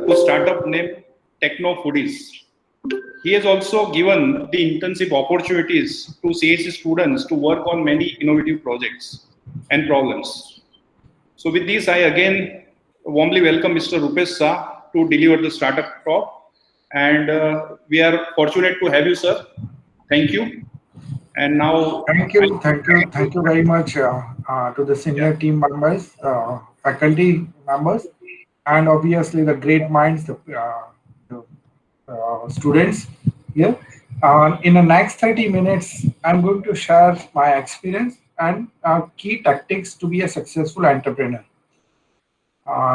to startup named Techno Foodies. He has also given the internship opportunities to CSC students to work on many innovative projects and problems. So with this, I again warmly welcome Mr. Rupesh Shah to deliver the startup talk. And we are fortunate to have you, sir. Thank you. And now, thank you very much to the senior team members, faculty members, and obviously the great minds, the students here. In the next 30 minutes, I'm going to share my experience and key tactics to be a successful entrepreneur.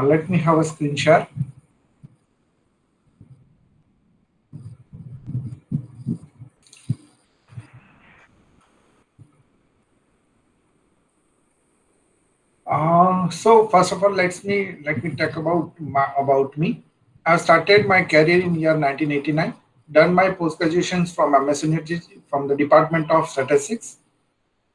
Let me have a screen share. So first of all, let me talk about me. I started my career in year 1989. Done my post graduations from MS University from the Department of Statistics.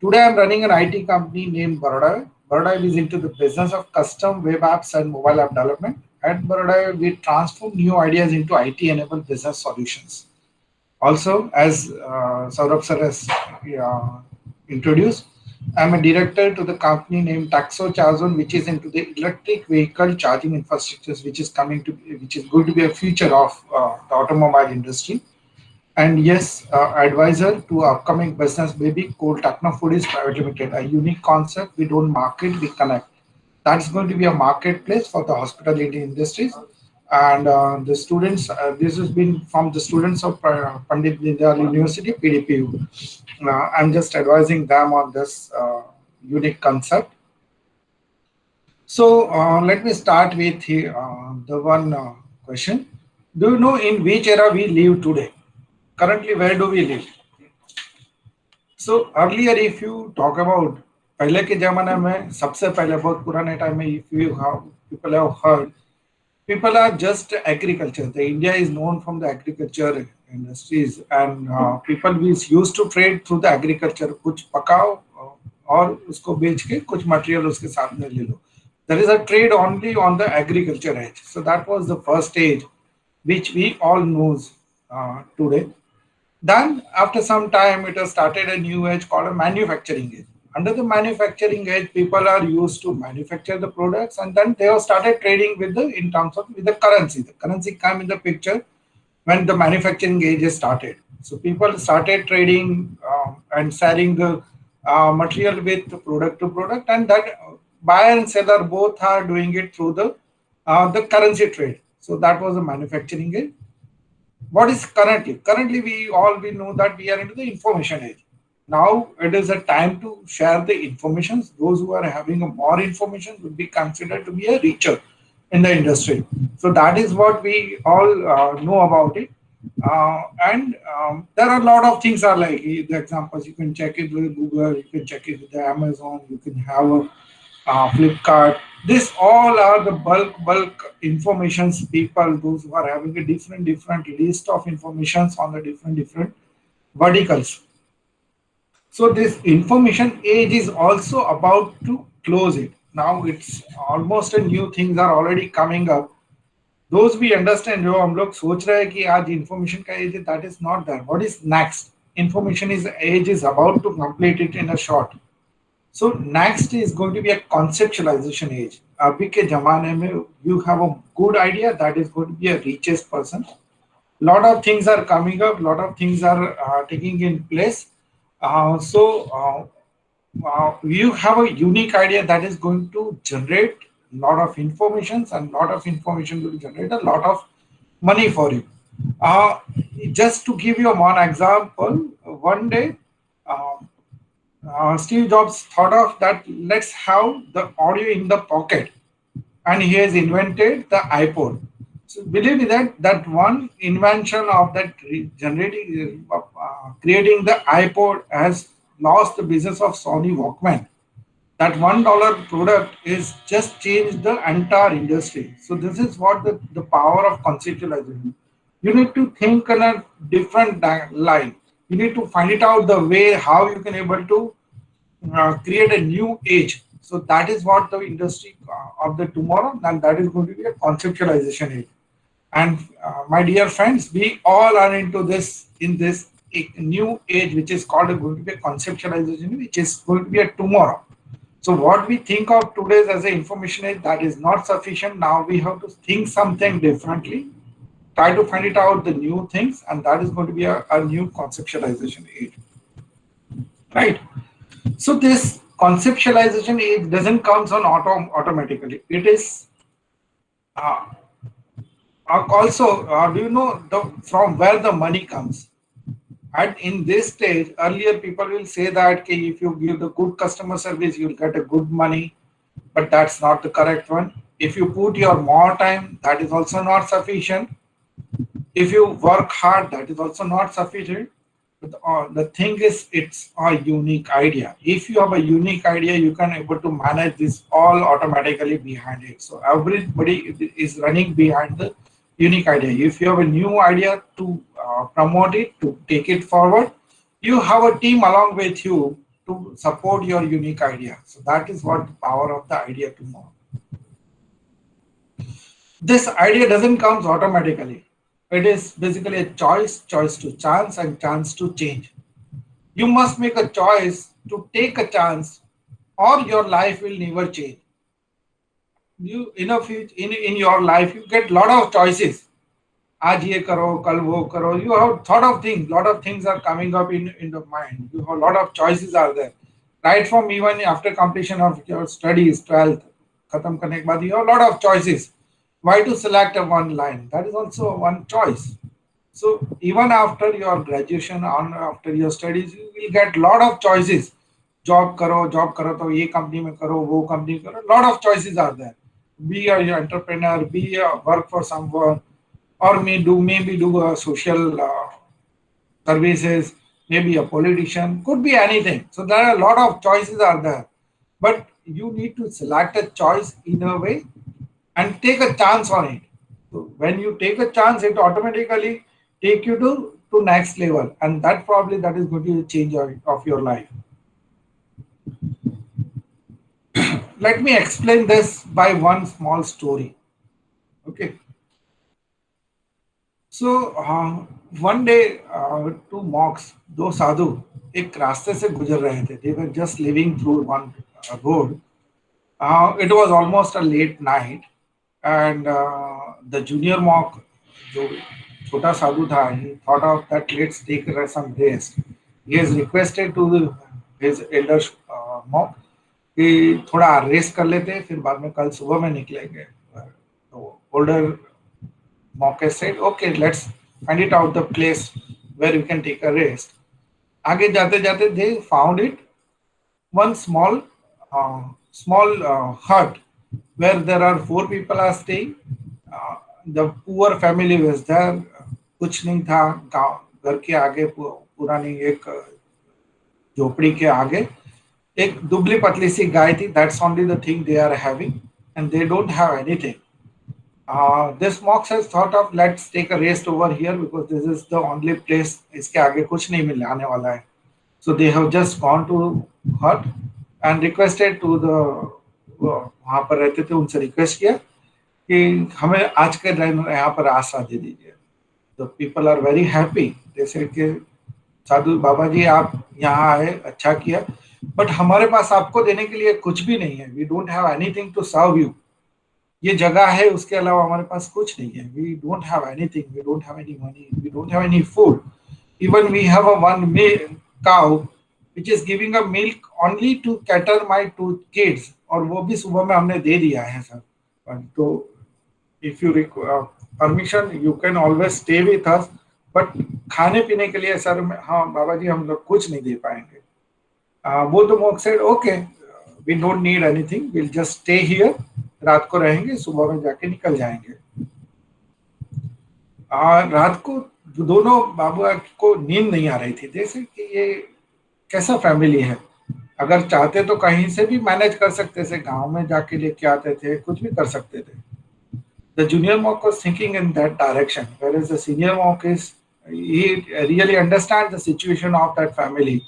Today, I'm running an IT company named Baroda. Baroda is into the business of custom web apps and mobile app development. At Baroda, we transform new ideas into IT-enabled business solutions. Also, as Saurabh sir has introduced, I'm a director to the company named Taxo Charzone, which is into the electric vehicle charging infrastructures, which is going to be a future of the automobile industry. And yes, advisor to upcoming business baby called Techno Foodies Private Limited, a unique concept. We don't market, we connect. That's going to be a marketplace for the hospitality industries. And the students, this has been from the students of Pandit Dindayal University, PDPU. I'm just advising them on this unique concept. So let me start with the one question. Do you know in which era we live today? Currently, where do we live? So earlier, if you talk about पहले के ज़माने में सबसे पहले बहुत पुराने time में if you have people have heard, people are just agriculture. The India is known from the agriculture industries, and people is used to trade through the agriculture. कुछ पकाओ और उसको बेच के कुछ material उसके साथ में ले लो. There is a trade only on the agriculture edge. So that was the first stage, which we all knows today. Then after some time, it has started a new age called a manufacturing age. Under the manufacturing age, people are used to manufacture the products, and then they have started trading with the currency. The currency came in the picture when the manufacturing age has started. So people started trading and selling the material with product to product, and that buyer and seller both are doing it through the currency trade. So that was the manufacturing age. What is currently? Currently, we know that we are into the information age. Now it is a time to share the information. Those who are having more information would be considered to be a richer in the industry. So that is what we all know about it. And there are a lot of things are like the examples. You can check it with Google, you can check it with the Amazon, you can have a Flipkart. This all are the bulk informations people, those who are having a different list of informations on the different verticals. So this information age is also about to close it. Now it's almost a new things are already coming up. Those we understand, जो हम लोग सोच रहे हैं कि आज information का age that is not there. What is next? Information age is about to complete it in a short. So next is going to be a conceptualization age. अभी के ज़माने में you have a good idea that is going to be a richest person. Lot of things are coming up. Lot of things are taking in place. You have a unique idea that is going to generate a lot of information, and lot of information will generate a lot of money for you. Just to give you one example, one day Steve Jobs thought of that let's have the audio in the pocket, and he has invented the iPod. So believe me that one invention of that creating the iPod has lost the business of Sony Walkman. That $1 product is just changed the entire industry. So this is what the power of conceptualization. You need to think on a different line. You need to find it out the way how you can able to create a new age. So that is what the industry of the tomorrow, and that is going to be a conceptualization age. And my dear friends, we all are into this in this new age, which is called going to be a conceptualization, which is going to be a tomorrow. So what we think of today as an information age, that is not sufficient. Now we have to think something differently, try to find it out the new things, and that is going to be a new conceptualization age, right? So this conceptualization age doesn't comes on automatically. It is uh, also, do you know from where the money comes? And in this stage, earlier people will say that okay, if you give the good customer service, you'll get a good money, but that's not the correct one. If you put your more time, that is also not sufficient. If you work hard, that is also not sufficient. But the thing is, it's a unique idea. If you have a unique idea, you can able to manage this all automatically behind it. So everybody is running behind the unique idea. If you have a new idea to promote it, to take it forward, you have a team along with you to support your unique idea. So that is what the power of the idea tomorrow. This idea doesn't come automatically. It is basically a choice to chance, and chance to change. You must make a choice to take a chance, or your life will never change. You in your life you get lot of choices. आज ये करो, कल वो करो. You have thought of things. Lot of things are coming up in the mind. You have a lot of choices are there. Right from even after completion of your studies, 12th, खत्म करने के बाद you have a lot of choices. Why to select a one line? That is also one choice. So even after your graduation, on after your studies, you will get lot of choices. Job karo तो ये company में करो, वो company में करो. Lot of choices are there. Be a entrepreneur, be a work for someone, or maybe do a social services, maybe a politician, could be anything. So there are a lot of choices are there, but you need to select a choice in a way and take a chance on it. So when you take a chance, it automatically take you to next level, and that probably that is going to change of your life. Let me explain this by one small story. Okay. So one day, two monks, दो साधु एक रास्ते से गुजर रहे थे. They were just living through one road. It was almost a late night, and the junior monk, जो छोटा साधु था, he thought of that let's take some rest. He has requested to his elder monk कि थोड़ा rest कर लेते हैं, फिर बाद में कल सुबह में निकलेंगे. तो older monk said, okay, let's find it out the place where we can take a rest. आगे जाते जाते they found it one small hut where there are 4 people are staying. The poor family was there. कुछ नहीं था. घर के आगे पुरानी एक झोपड़ी के आगे एक दुबली पतली सी गाय थी. That's only the thing they are having, and they don't have anything. This monk has thought of let's take a rest over here because this is the only place. इसके आगे कुछ नहीं मिलने वाला है. So they have just gone to hut and requested to the वहाँ पर रहते थे उनसे रिक्वेस्ट किया कि हमें आज के दिन यहाँ पर आश्रय दे दीजिए. The people are very happy. They said कि साधु बाबा जी आप यहाँ आए, अच्छा किया, बट हमारे पास आपको देने के लिए कुछ भी नहीं है. We don't have anything to serve you. ये जगह है, उसके अलावा हमारे पास कुछ नहीं है. We don't have anything. We don't have any money. We don't have any food. Even we have a one cow which is giving a milk only to cater my 2 kids. और वो भी सुबह में हमने दे दिया है सर. तो if you require permission, you can always stay with us. But खाने पीने के लिए सर हाँ बाबा जी हम लोग कुछ नहीं दे पाएंगे. Both the monks said, okay, we don't need anything. We'll just stay here. रात को रहेंगे, सुबह में जाके निकल जाएंगे. रात को दोनों बाबा को नींद नहीं आ रही थी. जैसे कि ये कैसा फैमिली है. अगर चाहते तो कहीं से भी मैनेज कर सकते थे, गांव में जाके लेके आते थे, कुछ भी कर सकते थे. The junior monk was thinking in that direction, whereas the senior monk is he really understands the situation of that family.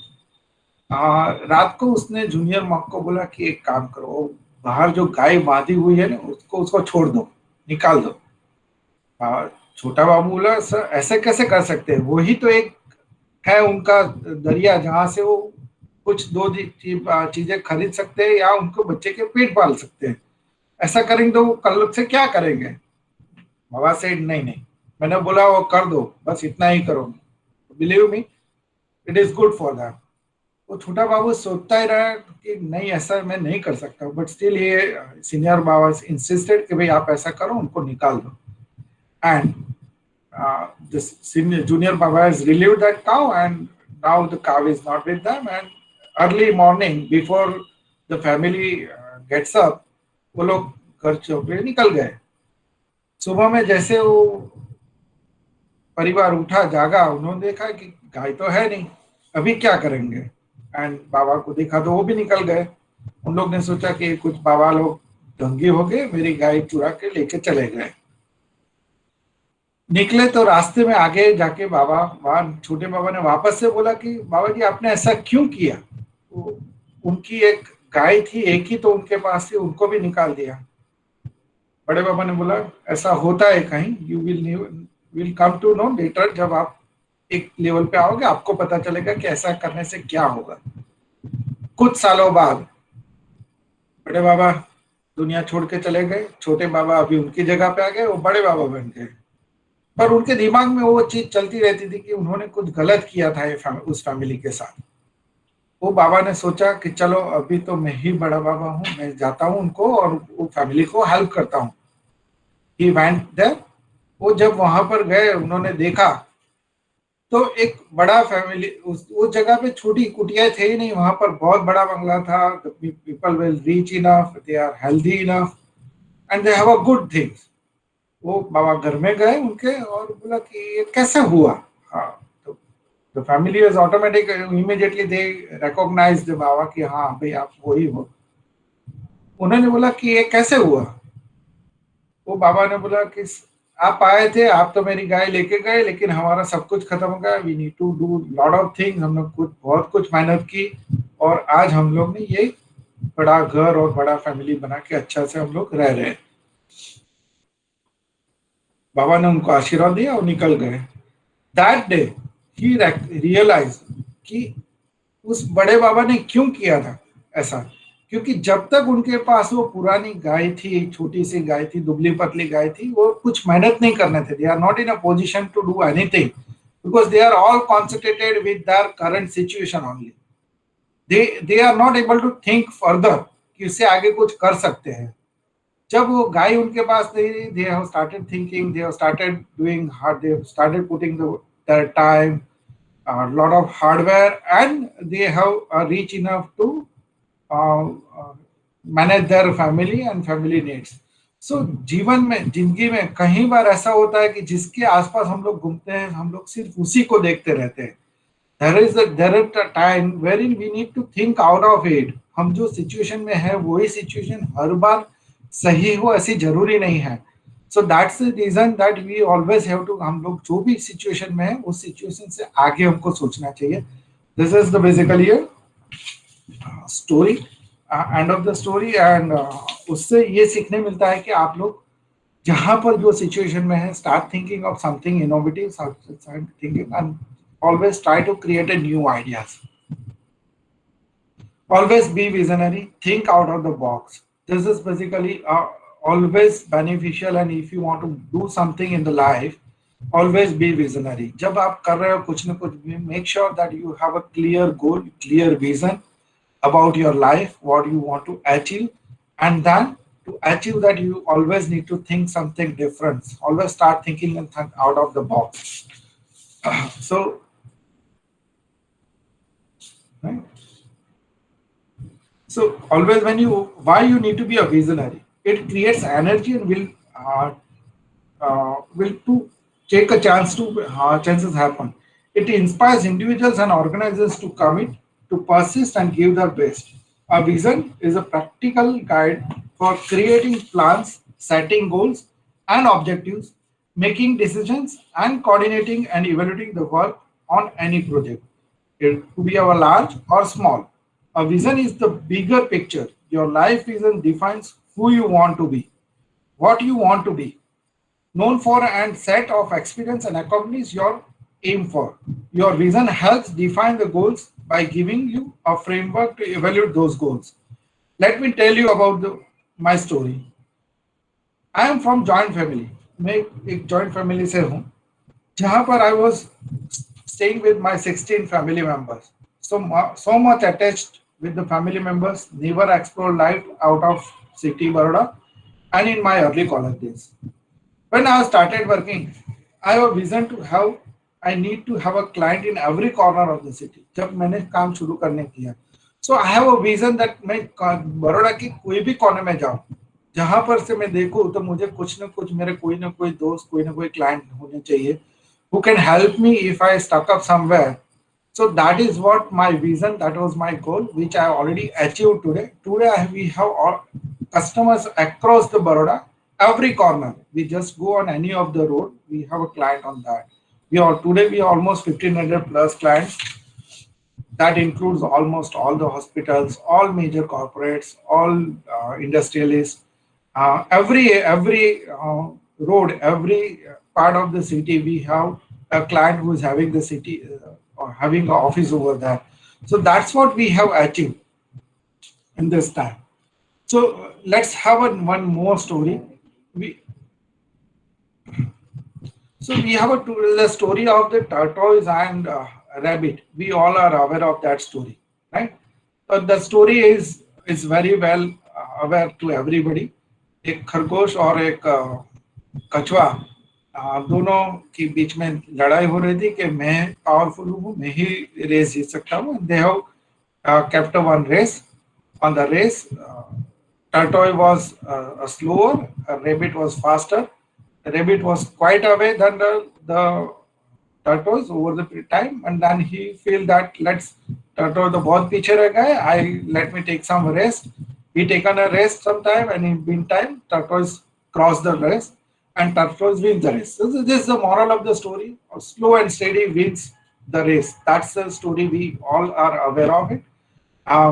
रात को उसने जूनियर मॉन्क को बोला कि एक काम करो, बाहर जो गाय बांधी हुई है ना उसको छोड़ दो, निकाल दो. छोटा बाबू बोला सर ऐसे कैसे कर सकते हैं, वही तो एक है उनका दरिया जहां से वो कुछ दो चीजें खरीद सकते हैं या उनको बच्चे के पेट पाल सकते हैं। ऐसा करेंगे तो वो कल से क्या करेंगे। बाबा से नहीं नहीं, मैंने बोला वो कर दो, बस इतना ही करो, believe me it is good for them. वो छोटा बाबू सोचता ही रहा कि नहीं ऐसा मैं नहीं कर सकता, बट स्टिल ये सीनियर बाबा इंसिस्टेड कि भाई आप ऐसा करो, उनको निकाल दो। And this senior junior baba has relieved that cow, and now the cow is not with them, and early morning before the family gets up, वो लोग घर चौके निकल गए। सुबह में जैसे वो परिवार उठा जागा, उन्होंने देखा कि गाय तो है नहीं, अभी क्या करेंगे। एंड बाबा को देखा तो वो भी निकल गए। उन लोग ने सोचा कि कुछ बाबा लोग ढंगी हो गए, मेरी गाय चुरा के लेके चले गए। निकले तो रास्ते में आगे जाके बाबा वहां छोटे बाबा ने वापस से बोला कि बाबा जी आपने ऐसा क्यों किया। तो उनकी एक गाय थी, एक ही तो उनके पास थी, उनको भी निकाल दिया। बड़े बाबा ने बोला ऐसा होता है कहीं, you will come to know later, जब आप एक लेवल पे आओगे आपको पता चलेगा कि ऐसा करने से क्या होगा। कुछ सालों बाद बड़े बाबा दुनिया छोड़ के चले गए, छोटे बाबा अभी उनकी जगह पे आ गए, वो बड़े बाबा बन गए। पर उनके दिमाग में वो चीज चलती रहती थी कि उन्होंने कुछ गलत किया था उस फैमिली के साथ। वो बाबा ने सोचा कि चलो अभी तो मैं ही बड़ा बाबा हूँ, मैं जाता हूँ उनको और वो फैमिली को हेल्प करता हूँ। He went there. वो जब वहां पर गए उन्होंने देखा तो एक बड़ा फैमिली, उस जगह पे छोटी कुटिया थे ही नहीं, वहां पर बहुत बड़ा बंगला था। People will rich enough, they are healthy enough and they have a good things. वो बाबा घर में गए उनके और बोला कि ये कैसे हुआ। हाँ, तो the family is automatic immediately they recognise the baba कि हाँ भाई आप वही हो। उन्होंने बोला कि ये कैसे हुआ। वो बाबा ने बोला कि आप आए थे, आप तो मेरी गाय लेके गए, लेकिन हमारा सब कुछ खत्म हो गया। We need to do lot of things, हम लोग कुछ बहुत कुछ मेहनत की और आज हम लोग ने ये बड़ा घर और बड़ा फैमिली बना के अच्छा से हम लोग रह रहे हैं। बाबा ने उनको आशीर्वाद दिया और निकल गए। दैट डे ही रियलाइज कि उस बड़े बाबा ने क्यों किया था ऐसा। क्योंकि जब तक उनके पास वो पुरानी गाय थी, एक छोटी सी गाय थी, दुबली पतली गाय थी, वो कुछ मेहनत नहीं करने थे। They are not in a position to do anything because they are all concentrated with their current situation only. They are not able to think further कि इससे आगे कुछ कर सकते हैं। जब वो गाय उनके पास नहीं, they have started thinking, they have started doing hard, they have started putting their time, a lot of hardware, and they have reach enough to uh, uh, manage their family and family needs. So जीवन में, जिंदगी में कई बार ऐसा होता है कि जिसके आसपास हम लोग घूमते हैं हम लोग सिर्फ उसी को देखते रहते हैं। there is a time wherein we need to think out of it। हम जो सिचुएशन में है वही सिचुएशन हर बार सही हो ऐसी जरूरी नहीं है। So that's the reason that we always have to, हम लोग जो भी सिचुएशन में है उस सिचुएशन से आगे हमको सोचना चाहिए। This is the basically story, end of the story. And उससे ये सीखने मिलता है कि आप लोग जहां पर जो सिचुएशन में है start thinking of something innovative, thinking and always try to create a new ideas. Always be visionary, think out of the box. This is basically always beneficial, and if you want to do something in the life always be visionary। जब आप कर रहे हो कुछ ना कुछ भी, make sure that you have a clear goal, clear vision about your life, what you want to achieve, and then to achieve that you always need to think something different, always start thinking and think out of the box। So right, so always when you, why you need to be a visionary, it creates energy and will to take a chance to chances happen। It inspires individuals and organizations to commit, to persist and give their best। A vision is a practical guide for creating plans, setting goals and objectives, making decisions and coordinating and evaluating the work on any project, it could be our large or small। A vision is the bigger picture। Your life vision defines who you want to be, what you want to be, known for and set of experience and accomplish your aim for. Your vision helps define the goals by giving you a framework to evaluate those goals. Let me tell you about my story. I am from joint family. मैं एक joint family से हूँ जहाँ पर I was staying with my 16 family members. So much attached with the family members, never explored life out of city Baroda and in my early college days. When I started working, I have a vision to have, I need to have a client in every corner of the city. जब मैंने काम शुरू करने किया, so I have a vision that मैं बड़ौदा की कोई भी कोने में जाऊँ, जहाँ पर से मैं देखूँ तो मुझे कुछ न कुछ मेरे कोई ना कोई दोस्त, कोई ना कोई client होने चाहिए, who can help me if I stuck up somewhere. So that is what my vision, that was my goal, which I already achieved today. Today we have all customers across the Baroda, every corner. We just go on any of the road, we have a client on that. Today we are almost 1500 plus clients. That includes almost all the hospitals, all major corporates, all industrialists. Every road, every part of the city, we have a client who is having the city or having an office over there. So that's what we have achieved in this time. So let's have one more story. We have the story of the tortoise and rabbit. We all are aware of that story, right? So the story is very well aware to everybody. एक खरगोश और एक कछुआ दोनों के बीच में लड़ाई हो रही थी कि मैं पावरफुल हूँ, मैं ही रेस जीत सकता हूँ. They have kept one race. On the race, tortoise was slower, rabbit was faster. The rabbit was quite away than the tortoise over the time, and then he feel that tortoise तो बहुत पीछे रह गए, let me take some rest. He taken a rest sometime, and in meantime tortoise crossed the race and tortoise wins the race. So this is the moral of the story. Slow and steady wins the race. That's the story. We all are aware of it.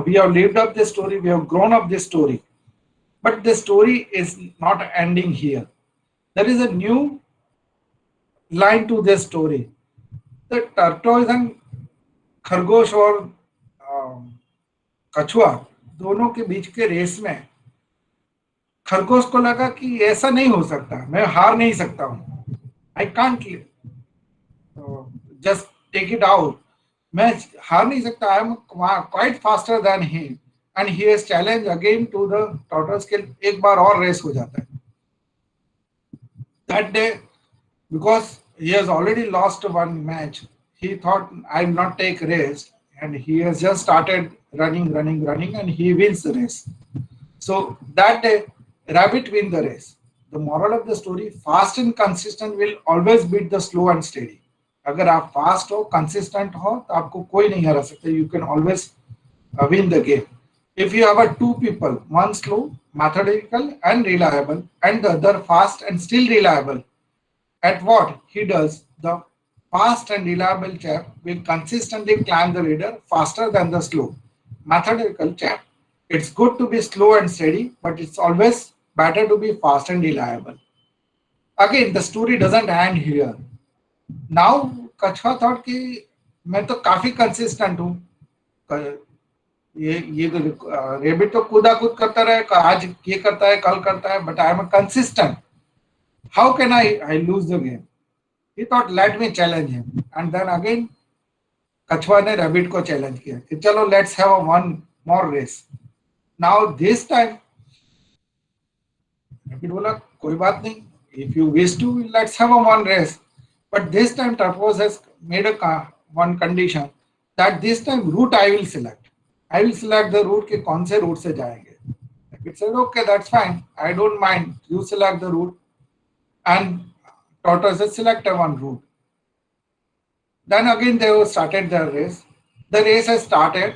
We have lived up this story. We have grown up this story. But the story is not ending here. There is a new line to this story. The tortoise and खरगोश और कछुआ दोनों के बीच के race में खरगोश को लगा कि ऐसा नहीं हो सकता, मैं हार नहीं सकता हूँ. I can't just take it out. मैं हार नहीं सकता. I am quite faster than him, and he has challenged again to the tortoise के एक बार और रेस हो जाता है. That day, because he has already lost one match, he thought I will not take race, and he has just started running, and he wins the race. So that day, rabbit win the race. The moral of the story: fast and consistent will always beat the slow and steady. अगर आप fast हो, consistent हो, तो आपको कोई नहीं हरा सकता. You can always win the game. If you have two people, one slow, methodical and reliable, and the other fast and still reliable, at what he does, the fast and reliable chap will consistently climb the ladder faster than the slow, methodical chap. It's good to be slow and steady, but it's always better to be fast and reliable. Again, the story doesn't end here. Now, कछुआ thought कि मैं तो काफी consistent हूँ. ये rebate तो कूदा कूद करता रहे, आज ये करता है, कल करता है, but I am consistent. How can I lose the game? He thought, let me challenge him. And then again, कछुआ ने रैबिट को चैलेंज किया कि चलो let's have one more race. Now this time, rabbit बोला कोई बात नहीं. If you wish to, let's have one race. But this time, tortoise has made one condition that this time route I will select. I will select the route कि कौन से route से जाएंगे. Rabbit said, okay, that's fine. I don't mind. You select the route. And tortoise has selected one route. Then again they have started their race. The race has started.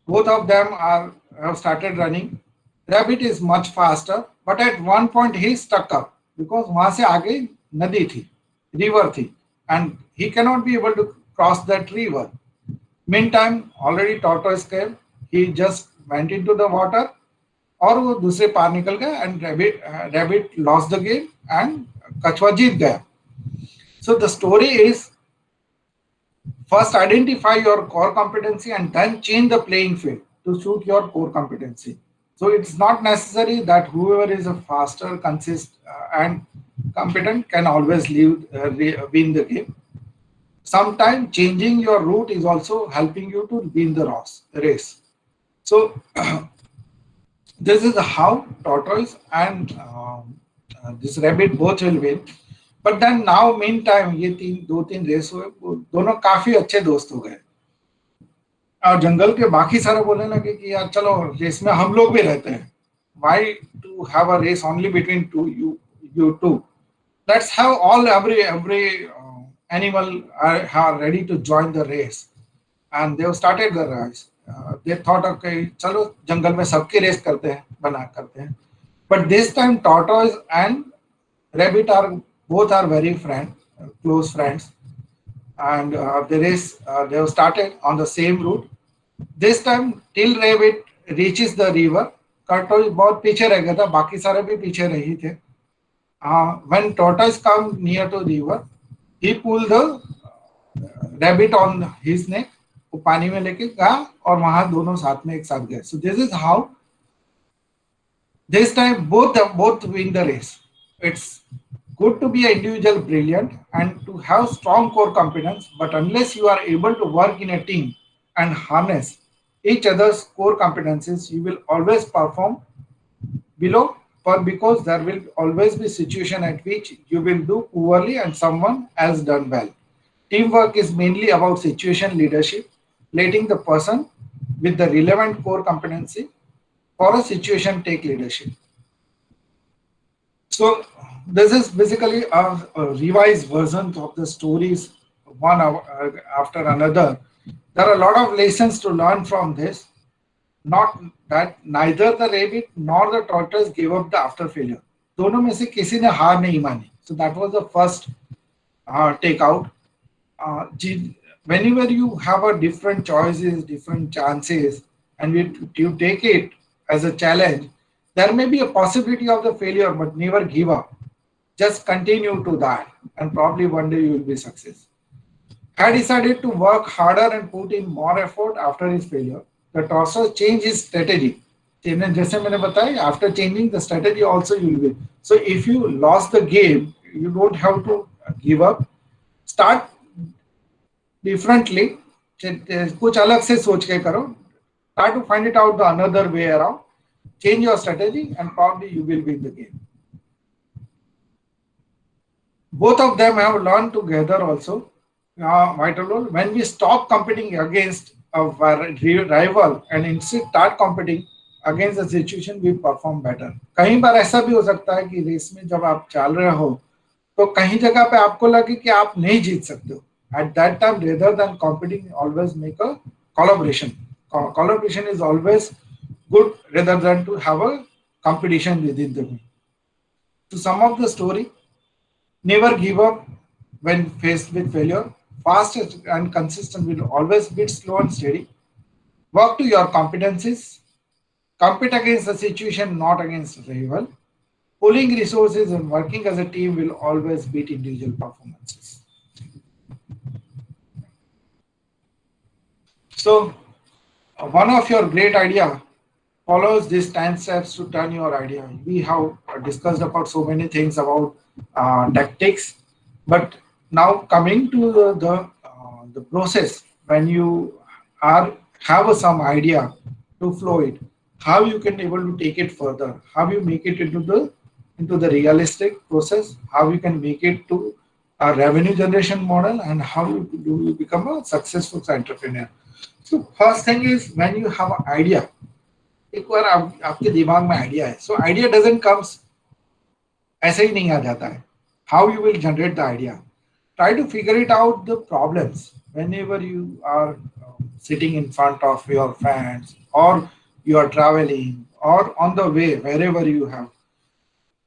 Both of them have started running. Rabbit is much faster, but at one point he stuck up because वहाँ से आगे नदी थी, river थी, and he cannot be able to cross that river. Meantime, already tortoise came. He just went into the water, और वो दूसरे पार निकल गए, and rabbit lost the game and कछुआ जीत गया. So the story is, first identify your core competency and then change the playing field to suit your core competency. So it's not necessary that whoever is a faster, and competent can always win the game. Sometimes changing your route is also helping you to win the race. So this is how tortoise and this rabbit both will win. But then now meantime ये दो तीन race हुए, दोनों काफी अच्छे दोस्त हो गए और जंगल के बाकी सारे बोलने लगे कि यार चलो रेस में हम लोग भी रहते हैं. Why to have a race only between you two? Let's have every animal are ready to join the race, and they have started the race. They thought, okay, चलो जंगल में सबकी रेस करते हैं. But this time tortoise and rabbit both are very close friends, and the race they have started on the same route. This time till rabbit reaches the river, tortoise बहुत पीछे रह गया था, बाकी सारे भी पीछे रही थे. When tortoise come near to the river, he pulled the rabbit on his neck, वो पानी में लेके गया और वहां दोनों साथ में एक साथ गए. So this is how this time both win the race. It's good to be an individual brilliant and to have strong core competence, but unless you are able to work in a team and harness each other's core competencies, you will always perform below, because there will always be situation at which you will do poorly and someone else done well. Teamwork is mainly about situation leadership, letting the person with the relevant core competency for a situation take leadership. So this is basically a revised version of the stories, one after another. There are a lot of lessons to learn from this. Not that neither the rabbit nor the tortoise gave up after failure. दोनों में से किसी ने हार नहीं मानी. So that was the first takeout. Whenever you have a different choices, different chances, and you take it as a challenge, there may be a possibility of the failure, but never give up. Just continue to that, and probably one day you will be success. Had decided to work harder and put in more effort after his failure. The tortoise changed his strategy. जैसे मैंने बताया, after changing the strategy also you will win. So if you lost the game, you don't have to give up. Start differently. कुछ अलग से सोच के करो. Try to find it out the another way around. Change your strategy and probably you will win the game. Both of them have learned together also. Vital role. When we stop competing against a rival and instead start competing against the situation, we perform better. कहीं बार ऐसा भी हो सकता है कि race में जब आप चल रहे हो तो कहीं जगह पे आपको लगे कि आप नहीं जीत सकते हो. At that time, rather than competing, always make a collaboration. Collaboration is always good rather than to have a competition within the group. To sum up the story, never give up when faced with failure. Fast and consistent will always beat slow and steady. Work to your competencies. Compete against the situation, not against the rival. Pooling resources and working as a team will always beat individual performances. So, one of your great idea follows these 10 steps to turn your idea. We have discussed about so many things about tactics, but now coming to the process, when you have some idea to flow it, how you can able to take it further, how you make it into the realistic process, how you can make it to a revenue generation model, and how you become a successful entrepreneur. So first thing is, when you have an idea, एक बार आपके दिमाग में idea है, so idea doesn't comes ऐसे ही नहीं आ जाता है. How you will generate the idea? Try to figure it out the problems whenever you are sitting in front of your friends, or you are traveling, or on the way, wherever you have.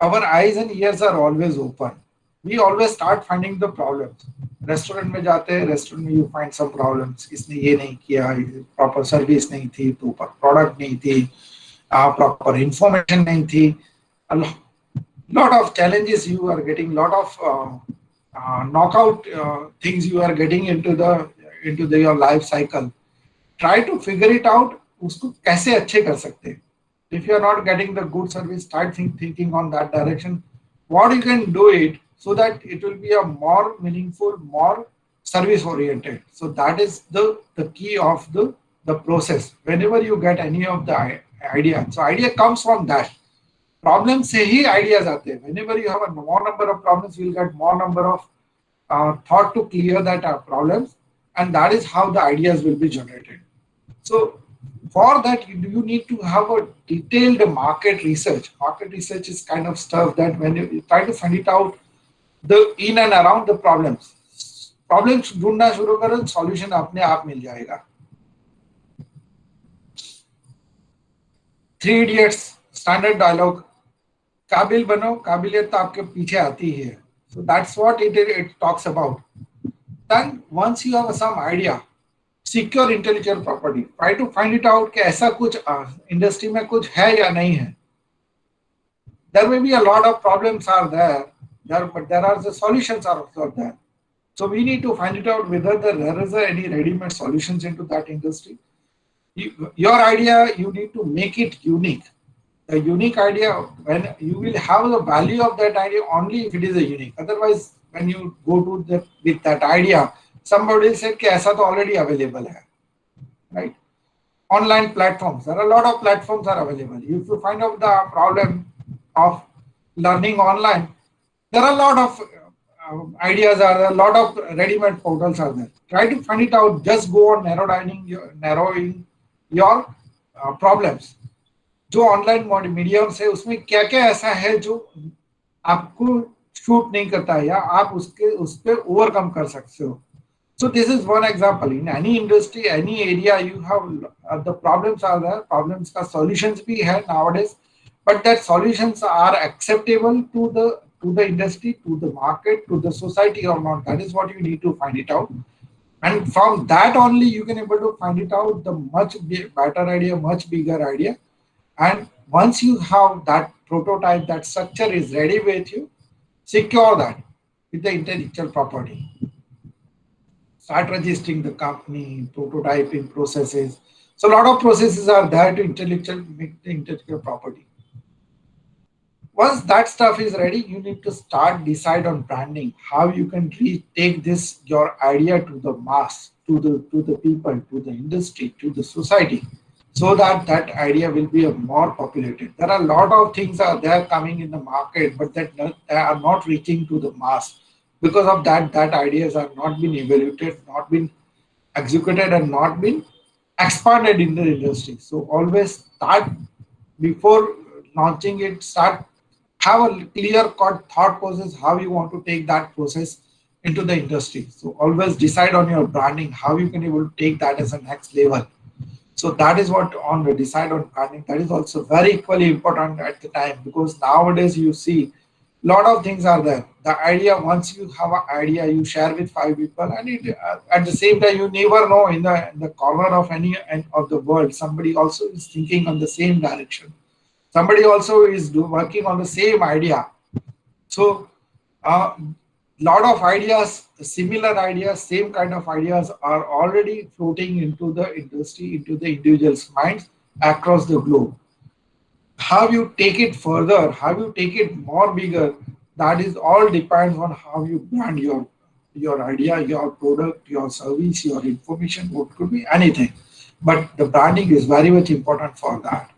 Our eyes and ears are always open. We always start finding the problems. Restaurant में जाते हैं, restaurant में you find some problems. इसने ये नहीं किया, proper service नहीं थी, प्रॉपर प्रोडक्ट नहीं थी, प्रॉपर इंफॉर्मेशन नहीं थी. lot of challenges you are getting, lot of knockout things you are getting into the your life cycle. Try to figure it out, उसको कैसे अच्छे कर सकते हैं. If you are not getting the good service, start thinking on that direction. What you can do it so that it will be a more meaningful, more service oriented. So that is the key of the process. Whenever you get any of the idea, so idea comes from that. Problem से ही ideas आते हैं. Whenever you have a more number of problems, you will get more number of thought to clear that problems, and that is how the ideas will be generated. So for that, you need to have a detailed market research. Market research is kind of stuff that when you try to find it out, the in and around the problems. Problems ढूंढना शुरू करो, solution अपने आप मिल जाएगा. 3 Idiots standard dialogue. काबिल बनो, काबिलियत तो आपके पीछे आती ही है. So that's what it talks about. Then once you have some idea, secure intellectual property. Try to find it out कि ऐसा कुछ industry में कुछ है या नहीं है. There may be a lot of problems are there, but there are the solutions are also there. So we need to find it out whether there is any ready-made solutions into that industry. Your idea, you need to make it unique. A unique idea, when you will have the value of that idea only if it is a unique. Otherwise, when you go to with that idea, somebody said कि ऐसा तो already available है, right? Online platforms, there are a lot of platforms are available. If you find out the problem of learning online, there are a lot of ideas are there, a lot of ready-made portals are there. Try to find it out. Just go on narrowing your problems. जो online medium से उसमें क्या क्या ऐसा है जो आपको shoot नहीं करता है या आप उस पे ओवरकम कर सकते हो. So this is one example. In any industry, any area, you have the problems are there. Problems का solutions भी है nowadays, but that solutions are acceptable to the industry, to the market, to the society or not. That is what you need to find it out. And from that only you can able to find it out the much better idea, much bigger idea. And once you have that prototype, that structure is ready with you, secure that with the intellectual property. Start registering the company, prototyping processes. So a lot of processes are there to make the intellectual property. Once that stuff is ready, you need to start decide on branding, how you can take this, your idea to the mass, to the people, to the industry, to the society, so that that idea will be more populated. There are a lot of things are there coming in the market, but they are not reaching to the mass. Because of that, that ideas are not been evaluated, not been executed, and not been expanded in the industry. So always start before launching it, have a clear cut thought process how you want to take that process into the industry. So always decide on your branding, how you can able to take that as a next level. So that is what on the decide on branding. That is also very equally important at the time, because nowadays you see lot of things are there. The idea, once you have an idea, you share with 5 people, and it, at the same time, you never know in the corner of any end of the world, somebody also is thinking on the same direction. Somebody also is working on the same idea. So lot of ideas, similar ideas, same kind of ideas are already floating into the industry, into the individual's minds across the globe. How you take it further, how you take it more bigger, that is all depends on how you brand your idea, your product, your service, your information, what could be anything. But the branding is very much important for that.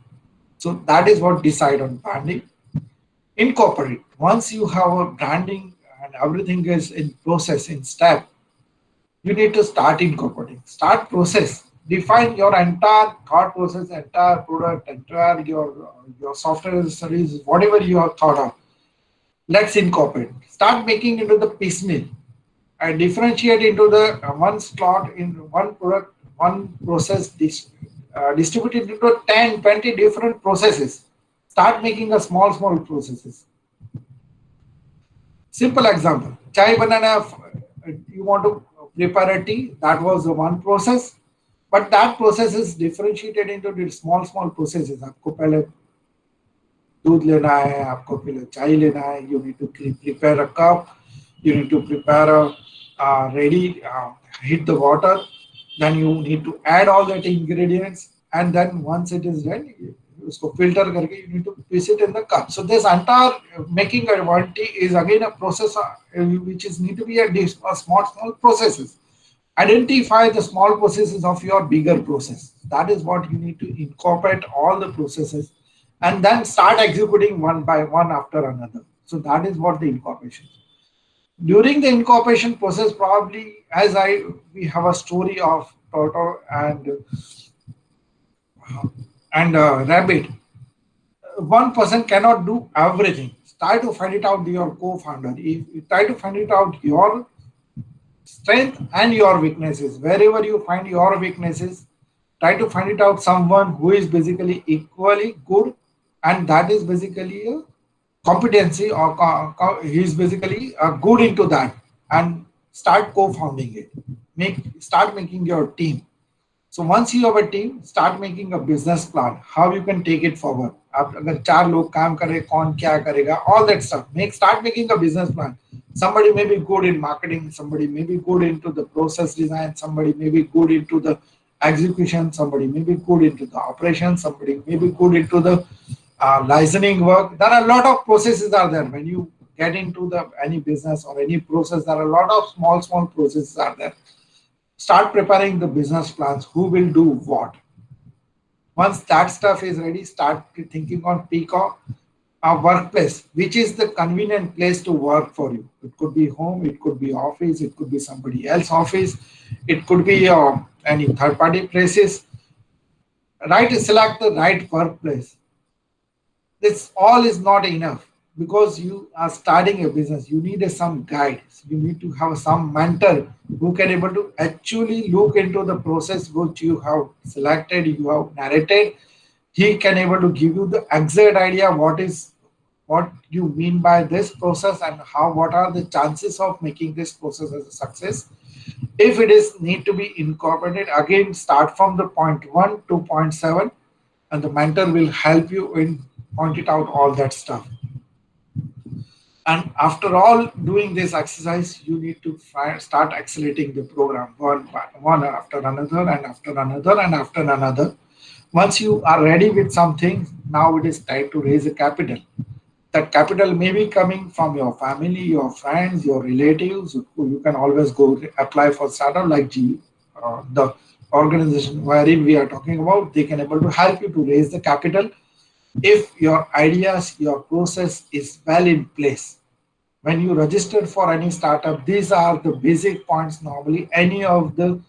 So that is what decide on branding. Incorporate. Once you have a branding and everything is in process, in step, you need to start incorporating. Start process. Define your entire thought process, entire product, entire your software service, whatever you have thought of. Let's incorporate. Start making into the piecemeal and differentiate into the one slot in one product, one process, distributed into 10, 20 different processes. Start making a small processes. Simple example. Chai banana, you want to prepare a tea, that was the one process. But that process is differentiated into small processes. आपको पहले दूध लेना है, आपको पहले चाय लेना है, you need to prepare a cup, you need to prepare a ready, heat the water, then you need to add all that ingredients, and then once it is done, उसको filter करके you need to place it in the cup. So this entire making a one tea is again a process which is need to be a small processes. Identify the small processes of your bigger process. That is what you need to incorporate all the processes and then start executing one by one after another. So that is what the incorporation. During the incorporation process, probably we have a story of turtle and rabbit. One person cannot do everything. Try to find it out your co-founder. If you try to find it out your strength and your weaknesses. Wherever you find your weaknesses, try to find it out someone who is basically equally good, and that is basically a competency, or he is basically good into that, and start co-founding it. Start making your team. So once you have a team, start making a business plan, how you can take it forward. आप अगर 4 लोग काम करें, कौन क्या करेगा, all that stuff. Start making a business plan. Somebody may be good in marketing, somebody may be good into the process design, somebody may be good into the execution, somebody may be good into the operations, somebody may be good into the licensing work. There are a lot of processes are there. When you get into any business or any process, there are a lot of small processes are there. Start preparing the business plans, who will do what. Once that stuff is ready, start thinking on Peacock, a workplace, which is the convenient place to work for you. It could be home, it could be office, it could be somebody else's office, it could be any third-party places. Select the right workplace. This all is not enough, because you are starting a business. You need some guide. You need to have some mentor who can able to actually look into the process which you have selected, you have narrated. He can able to give you the exact idea what you mean by this process and what are the chances of making this process as a success. If it is need to be incorporated, again start from the point 1 to point 7, and the mentor will help you in point it out all that stuff. And after all doing this exercise, you need to start accelerating the program one after another and after another and after another. Once you are ready with something, now it is time to raise a capital. That capital may be coming from your family, your friends, your relatives. You can always go apply for startup like the organization wherein we are talking about. They can able to help you to raise the capital if your ideas, your process is well in place. When you register for any startup, these are the basic points normally any of the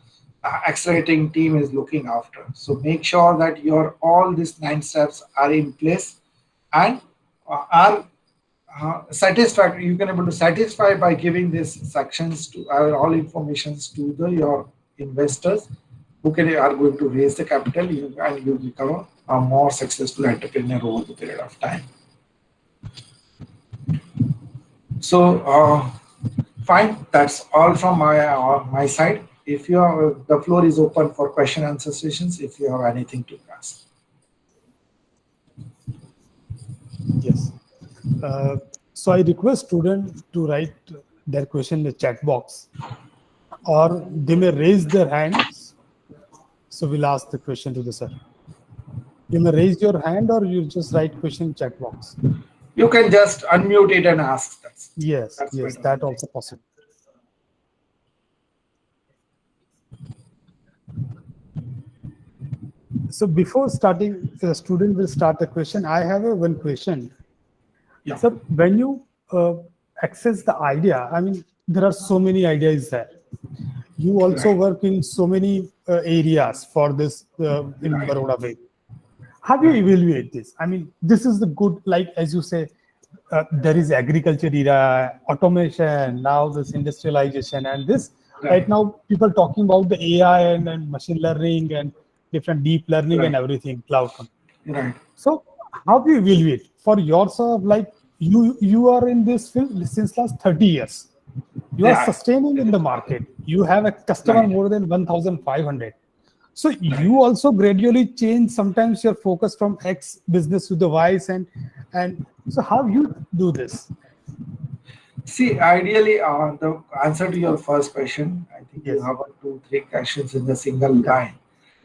accelerating team is looking after. So make sure that all these 9 steps are in place and are satisfactory. You can able to satisfy by giving these sections to all informations to your investors who are going to raise the capital, and you become a more successful entrepreneur over the period of time. So fine, that's all from my side. If you have, the floor is open for question and answer sessions. If you have anything to ask. Yes. So I request students to write their question in the chat box, or they may raise their hands. So we'll ask the question to the sir. You may raise your hand, or you just write question in chat box. You can just unmute it and ask. Yes, that also possible. So before starting, the student will start the question. I have one question. Yeah. So when you access the idea, I mean, there are so many ideas there. You also work in so many areas for this in Baroda way. How do you evaluate this? I mean, this is the good, like as you say, there is agriculture era, automation, now this industrialization, and this right now people talking about the AI and machine learning and different deep learning and everything, cloud. Right. So how do you evaluate for yourself? Like you are in this field since last 30 years. You are sustaining in the market. You have a customer more than 1,500. So you also gradually change sometimes your focus from X business to the Y's, and so how you do this? See, ideally, the answer to your first question, I think you Yes. have 2-3 questions in the single line.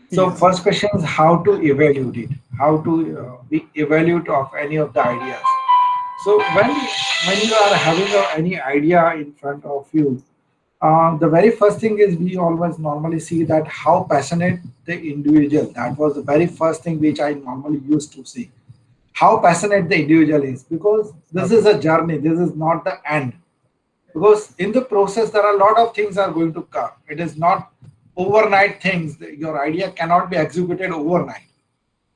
So Yes. first question is how to evaluate it, how to be evaluate of any of the ideas. So when you are having any idea in front of you, the very first thing is we always normally see that how passionate the individual. That was the very first thing which I normally used to see. How passionate the individual is, because this is a journey. This is not the end. Because in the process there are a lot of things are going to come. It is not overnight things. Your idea cannot be executed overnight.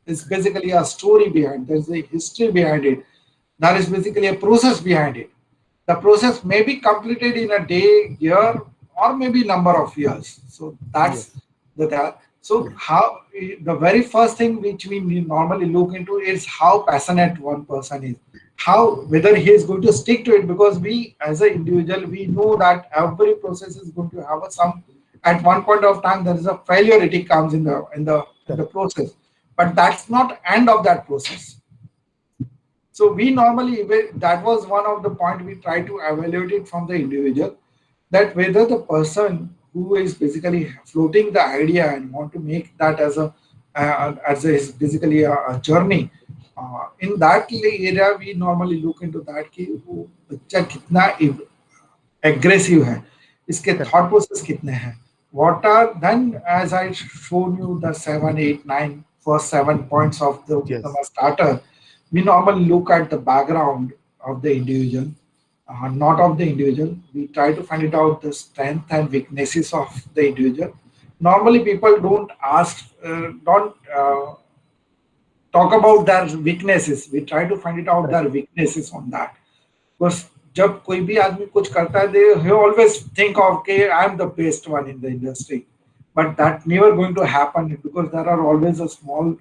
It's basically a story behind. There's a history behind it. There is basically a process behind it. The process may be completed in a day, year, or maybe number of years. So that's that. So how the very first thing which we normally look into is how passionate one person is, how whether he is going to stick to it, because we as an individual we know that every process is going to have some, at one point of time there is a failure, it comes in the process, but that's not end of that process. So we normally, that was one of the point we try to evaluate it from the individual, that whether the person who is basically floating the idea and want to make that as a basically a journey, in that area we normally look into that कि वो बच्चा कितना aggressive है, इसके thought process कितने हैं, what are, then as I shown you the 7, 8, 9 first 7 points of the starter, we normally look at the background of the individual, not of the individual. We try to find it out the strength and weaknesses of the individual. Normally people don't ask, don't talk about their weaknesses. We try to find it out their weaknesses on that. Because जब कोई भी आदमी कुछ करता है, they always think of okay, I am the best one in the industry, but that never going to happen, because there are always a small,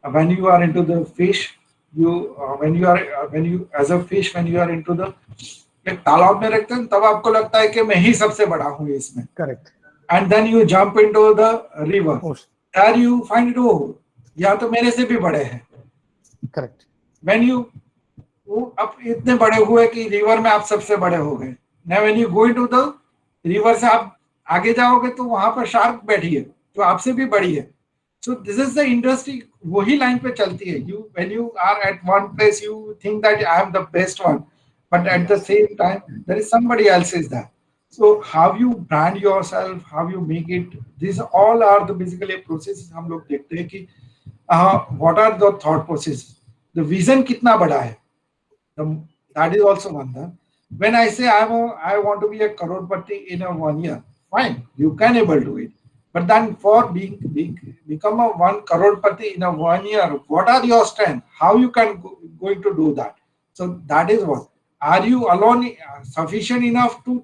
when you are into the fish, you when you as a fish, when you are into the एक तालाब में रखते हैं तब आपको लगता है कि मैं ही सबसे बड़ा हूँ इसमें, correct, and then you jump into the river, there you find it, oh यहाँ तो मेरे से भी बड़े हैं, correct, when you वो अब इतने बड़े हुए कि रिवर में आप सबसे बड़े हो गए, now when you go into the river से आप आगे जाओगे तो वहां पर शार्क बैठी है जो आपसे भी बड़ी है. So this is the industry, वही लाइन पे चलती है. You when you are at one place you think that I am the best one, but at the same time there is somebody else is there. So how you brand yourself, how you make it, these all are the basically processes हम लोग देखते हैं कि what are the thought processes, the vision कितना बड़ा है, that is also one thing. When I say I want to be a crorepati in a 1 year, fine, you can able to it. But then for become a 1 crorepati in a 1 year, what are your strengths? How you can going to do that? So that is what. Are you alone sufficient enough to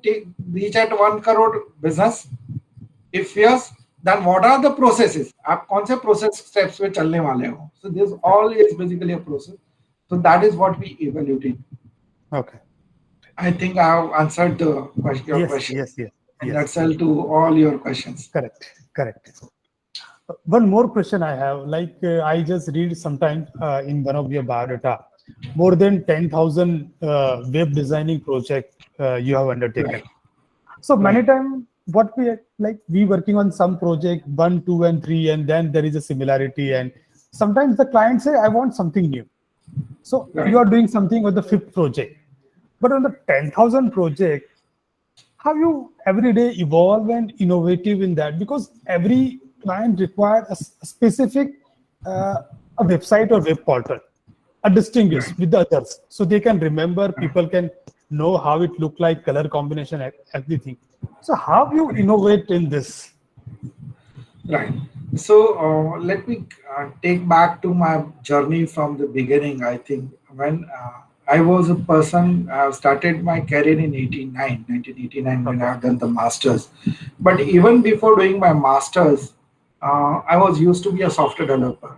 reach at 1 crore business? If yes, then what are the processes? आप कौन से process steps पे चलने वाले हो? So this all is basically a process. So that is what we evaluated. Okay. I think I have answered your question. Yes. And that's all to all your questions. Correct. One more question I have, like I just read sometime in one of your biodata, more than 10,000 web designing project you have undertaken. Right. So many times what we working on some project 1, 2, and 3, and then there is a similarity, and sometimes the client say I want something new. So you are doing something on the 5th project, but on the 10,000 project, how you every day evolve and innovative in that? Because every client requires a specific a website or web portal, a distinguished with the others, so they can remember, people can know how it look like, color combination, everything. So how you innovate in this? Right. So let me take back to my journey from the beginning. I think when I was a person, I started my career in 1989 when I have done the masters. But even before doing my masters, I was used to be a software developer.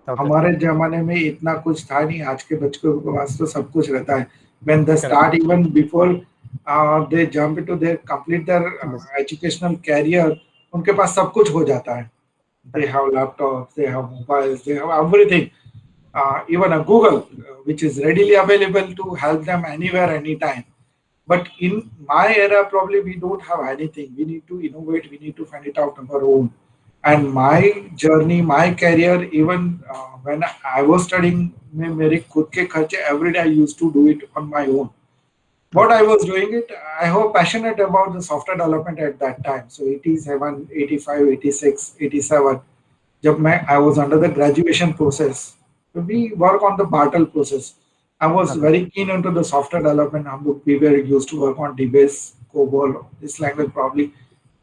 हमारे जमाने में इतना कुछ था नहीं, आज के बच्चों के पास तो सब कुछ रहता है. When they start, even before they jump into their complete their educational career, उनके पास सब कुछ हो जाता है. They have laptops, they have mobiles, they have everything. Even a Google, which is readily available to help them anywhere, anytime. But in my era, probably we don't have anything. We need to innovate. We need to find it out on our own. And my journey, my career, even when I was studying, मेरे खुद के खर्चे every day I used to do it on my own. What I was doing it, I was passionate about the software development at that time. So 87, 85, 86, 87. I was under the graduation process. We work on the Bartle process. I was very keen into the software development. We were used to work on DBase, COBOL, this language probably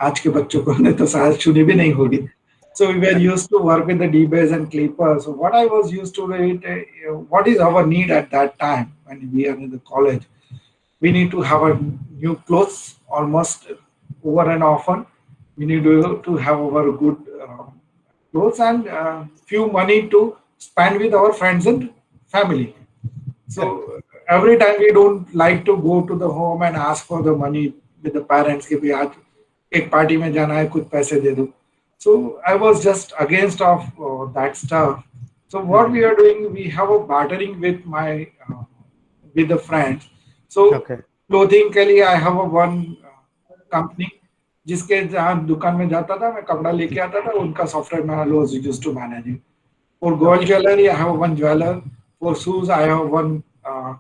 आज के बच्चों को ने तो शायद सुनी भी नहीं होगी. So we were used to work with the DBase and Clipper. So what I was used to it, what is our need at that time when we are in the college? We need to have a new clothes almost over and often. We need to have our good clothes and few money to spend with our friends and family. So every time we don't like to go to the home and ask for the money with the parents कि भी आज एक party में जाना है कुछ पैसे दे दो. So I was just against of that stuff. So what we are doing, we have a bartering with my with the friends. So clothing के लिए I have a one company जिसके जहाँ दुकान में जाता था मैं कपड़ा लेके आता था उनका सॉफ्टवेयर मैं was used to manage it. For gold jewelry I have one jeweler. For shoes I have one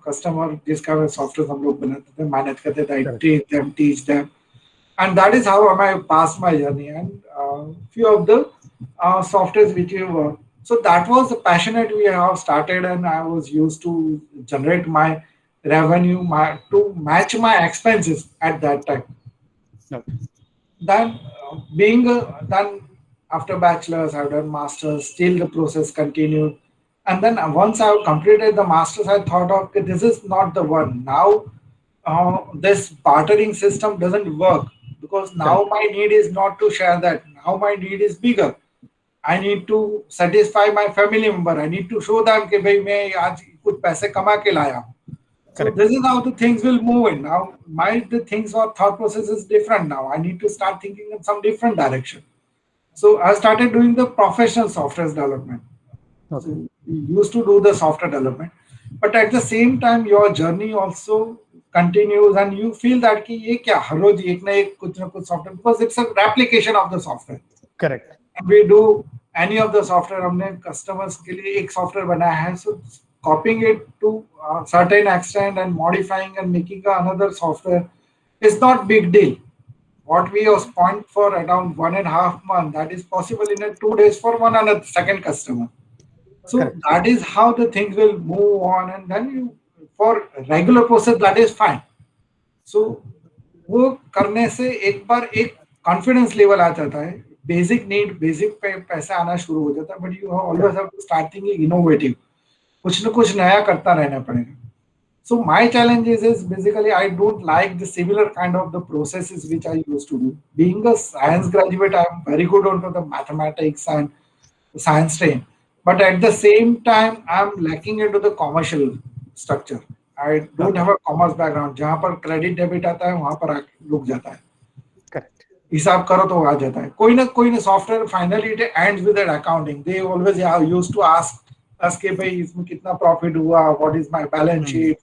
customer जिसका मैं सॉफ्टवेयर हम लोग बनाते थे मैनेज करते थे. I train them, teach them, and that is how I passed my journey and few of the softwares which we work. So that was the passionate we have started, and I was used to generate my revenue to match my expenses at that time. Then then after bachelor's, I've done master's, still the process continued. And then once I've completed the master's, I thought of, okay, this is not the one. Now this bartering system doesn't work because now my need is not to share that. Now my need is bigger. I need to satisfy my family member. I need to show them कि भाई मैं आज कुछ पैसे कमा के लाया हूँ. So this is how the things will move in. Now the things or thought process is different now. I need to start thinking in some different direction. So I started doing the professional software development. So we used to do the software development, but at the same time your journey also continues and you feel that कि ये क्या हर रोज एक ना एक कुछ ना कुछ software, because it's a replication of the software. Correct. And we do any of the software हमने customers के लिए एक software बनाया है, so copying it to a certain extent and modifying and making another software is not big deal. What we was point for around 1.5 months, that is possible in 2 days for one another second customer. So that is how the things will move on, and then you for regular process that is fine. So वो करने से एक बार एक confidence level आ जाता है, basic need, basic पैसा आना शुरू हो जाता है, but you always have to start thinking innovative. कुछ न कुछ नया करता रहना पड़ेगा. So my challenge is basically I don't like the similar kind of the processes which I used to do. Being a science graduate, I am very good onto the mathematics and science stream. But at the same time, I'm lacking into the commercial structure. I don't have a commerce background. जहाँ पर credit debit आता है, वहाँ पर रुक जाता है. Correct. हिसाब करो तो आ जाता है. कोई ना software finally it ends with that accounting. They always used to ask us कि भाई इसमें कितना profit हुआ, what is my balance sheet,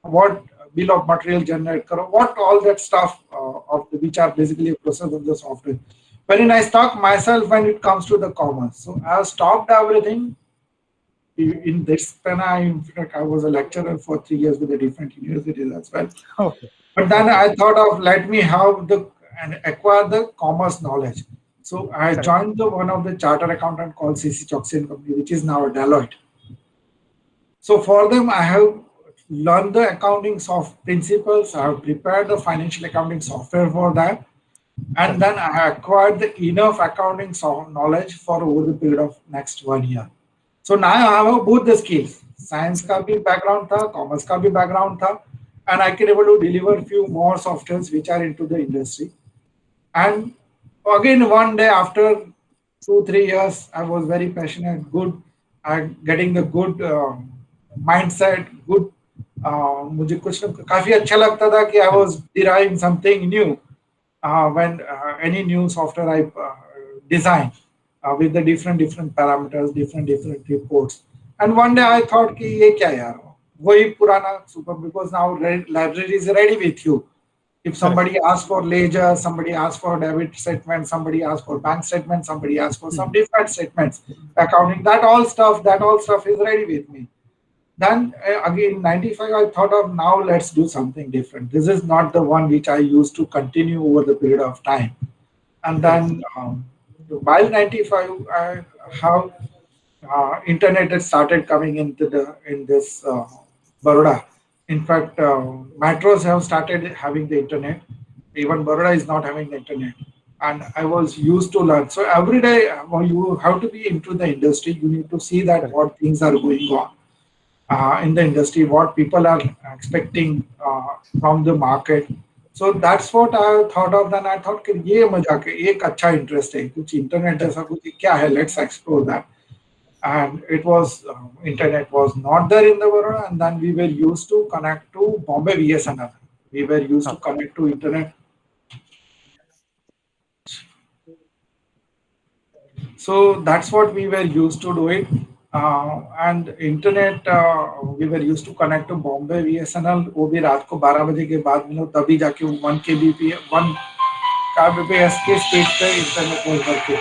what bill of material generate करो, what all that stuff of which are basically a process of the software. Wherein I stuck myself when it comes to the commerce. So I stopped everything. In this pen, in fact, I was a lecturer for 3 years with the different universities as well. Okay. But then I thought of let me have and acquire the commerce knowledge. So I joined one of the chartered accountant called CC Choksi & Company, which is now Deloitte. So for them, I have learned the accounting principles. I have prepared the financial accounting software for that. And then I acquired the enough accounting knowledge for over the period of next 1 year. So now I have both the skills. Science का भी background था, commerce का भी background था, and I can able to deliver few more softwares which are into the industry. And again, one day after 2-3 years, I was very passionate, good, getting the good mindset, good. मुझे कुछ काफी अच्छा लगता था कि I was deriving something new when any new software I design. with the different parameters, different reports. And one day I thought कि ये क्या यार, वही पुराना super, because now library is ready with you. If somebody asks for ledger, somebody asks for debit statement, somebody asks for bank statement, somebody asks for some different statements, accounting, that all stuff is ready with me. Then again, 95, I thought of now let's do something different. This is not the one which I used to continue over the period of time. And then while 95, I have internet has started coming into this Baroda. In fact, metros have started having the internet. Even Baroda is not having the internet. And I was used to learn. So every day you have to be into the industry. You need to see that what things are going on in the industry, what people are expecting from the market. So that's what I thought of. Then I thought कि ये मजा के एक अच्छा interest है, कुछ internet जैसा कुछ क्या है, let's explore that. And it was internet was not there in the world, and then we were used to connect to Bombay BSNL. We were used to connect to internet. So that's what we were used to do it. And internet, we were used to connect to Bombay BSNL. वो भी रात को 12 बजे के बाद मिलो तभी जाके 1 kbps के स्पीड पे इंटरनेट कॉल करके.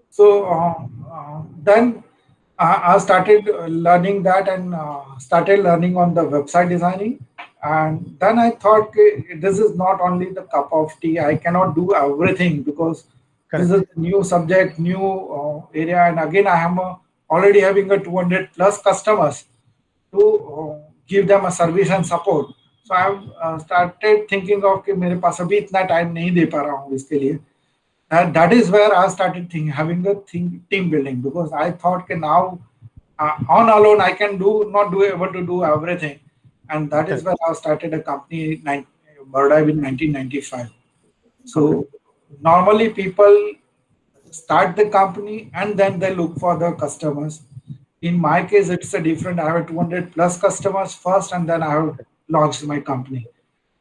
So then I started learning that and started learning on the website designing. And then I thought this is not only the cup of tea. I cannot do everything because this is a new subject, new area. And again, I am already having a 200 plus customers to give them a service and support. So I have started thinking of कि मेरे पास अभी इतना time नहीं दे पा रहा हूँ इसके लिए. And that is where I started having a team building, because I thought that now on alone I can not able to do everything. And that is where I started a company in Baroda in 1995. So normally people start the company and then they look for the customers. In my case, it's a different. I have 200 plus customers first, and then I have launched my company.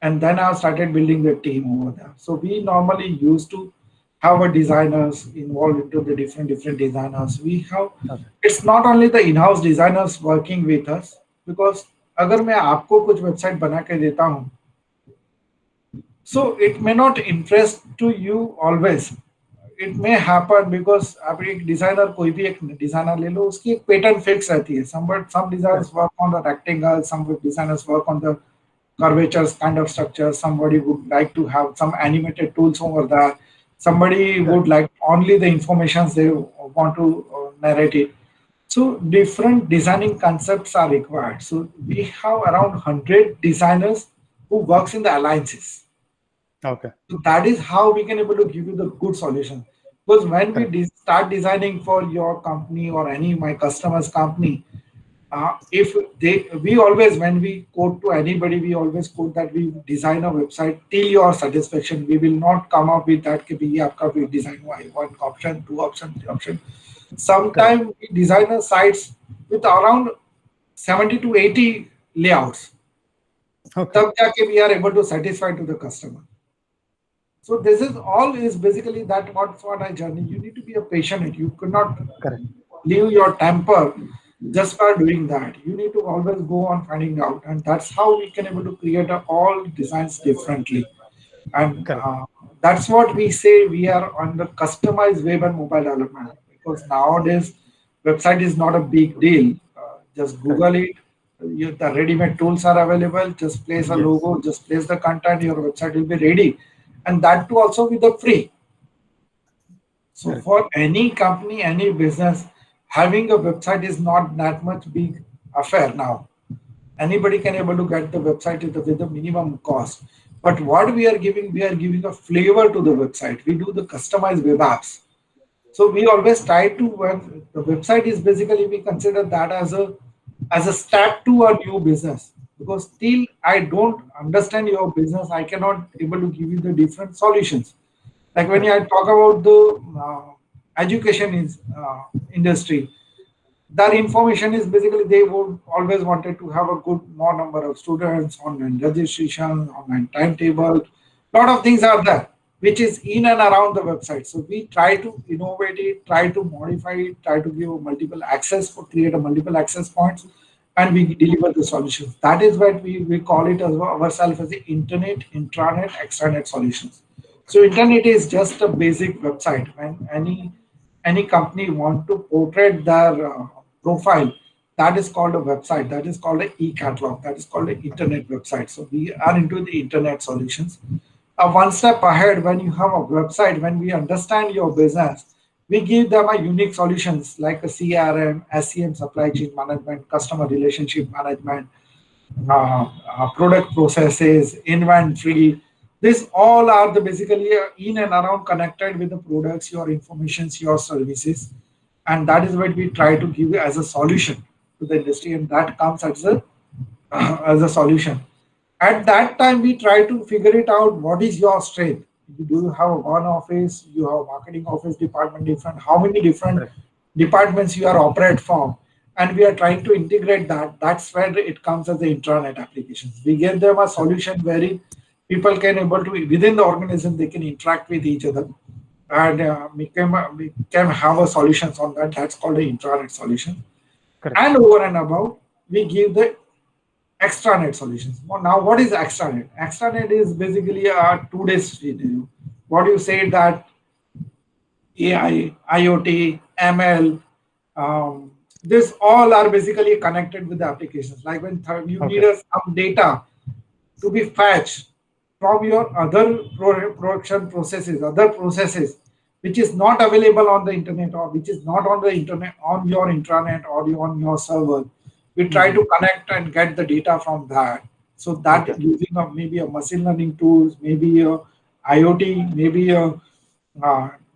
And then I started building the team over there. So we normally used to have a designers involved into the different designers. We have, it's not only the in-house designers working with us, because अगर मैं आपको कुछ website बना के देता हूँ, so it may not interest to you always. It may happen because आप एक डिजाइनर, कोई भी एक डिजाइनर ले लो, उसकी एक पैटर्न फिक्स रहती है. Some designers work on the rectangle, some designers work on the curvatures kind of structure. Somebody would like to have some animated tools over there. Somebody would like only the informations they want to narrate it. So different designing concepts are required. So we have around 100 designers who works in the alliances. Okay. So that is how we can able to give you the good solution. Because when we start designing for your company or any my customers' company, we always, when we quote to anybody, we always quote that we design a website till your satisfaction. We will not come up with that कि भैया आपका we design one option, 2 option, 3 option. Sometimes we design a sites with around 70 to 80 layouts. तब जाके we are able to satisfy to the customer. So this is all is basically that what's what I journey. You need to be a patient. You could not leave your temper just by doing that. You need to always go on finding out, and that's how we can able to create all designs differently. And that's what we say we are on the customized web and mobile development, because nowadays website is not a big deal. Just Google it. The ready-made tools are available. Just place a logo, just place the content, your website will be ready. And that too also with the free. So for any company, any business, having a website is not that much big affair now. Anybody can able to get the website with the minimum cost. But what we are giving a flavor to the website. We do the customized web apps. So we always try to, the website is basically, we consider that as a step to a new business. Because till I don't understand your business, I cannot able to give you the different solutions. Like when I talk about the education industry, that information is basically they would always wanted to have a good more number of students, online registration, online timetable, lot of things are there. which is in and around the website. So we try to innovate it, try to modify it, try to give multiple access, for create a multiple access points, and we deliver the solutions. That is what we call it as ourselves as the internet, intranet, extranet solutions. So internet is just a basic website. When any company want to portray their profile, that is called a website. That is called an e-catalog. That is called an internet website. So we are into the internet solutions. One step ahead, when you have a website, when we understand your business, we give them a unique solutions like a CRM, SCM, supply chain management, customer relationship management, product processes, inventory. These all are the basically in and around connected with the products, your informations, your services, and that is what we try to give as a solution to the industry, and that comes as a as a solution. At that time, we try to figure it out. What is your strength? Do you have one office? You have a marketing office department different? How many different departments you are operate from? And we are trying to integrate that. That's where it comes as the intranet applications. We give them a solution where people can able to within the organization they can interact with each other, and we can have a solutions on that. That's called the intranet solution. Correct. And over and above, we give the extranet solutions. Now, what is extranet? Extranet is basically a 2-day video. What you say that AI, IoT, ML, this all are basically connected with the applications. Like when you need some data to be fetched from your other production processes, other processes, which is not available on the internet or which is not on the internet, on your intranet or on your server. We try to connect and get the data from that. So that using maybe a machine learning tools, maybe a IoT, maybe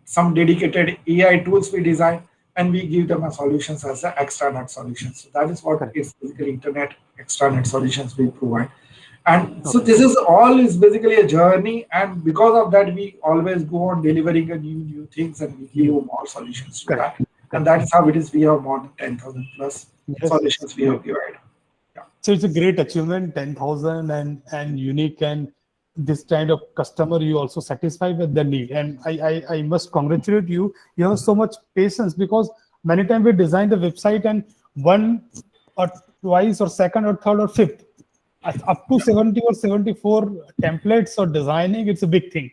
some dedicated AI tools we design, and we give them a solutions as an extranet solutions. So that is what is basically internet extranet solutions we provide. And so this is all is basically a journey, and because of that, we always go on delivering a new things, and we give more solutions to that. And that's how it is. We have more than 10,000 plus solutions we have given. Yeah. So it's a great achievement, 10,000 and unique, and this kind of customer you also satisfy with the need. And I must congratulate you. You have so much patience, because many times we design the website and one or twice or second or third or fifth, up to 70 or 74 templates or designing, it's a big thing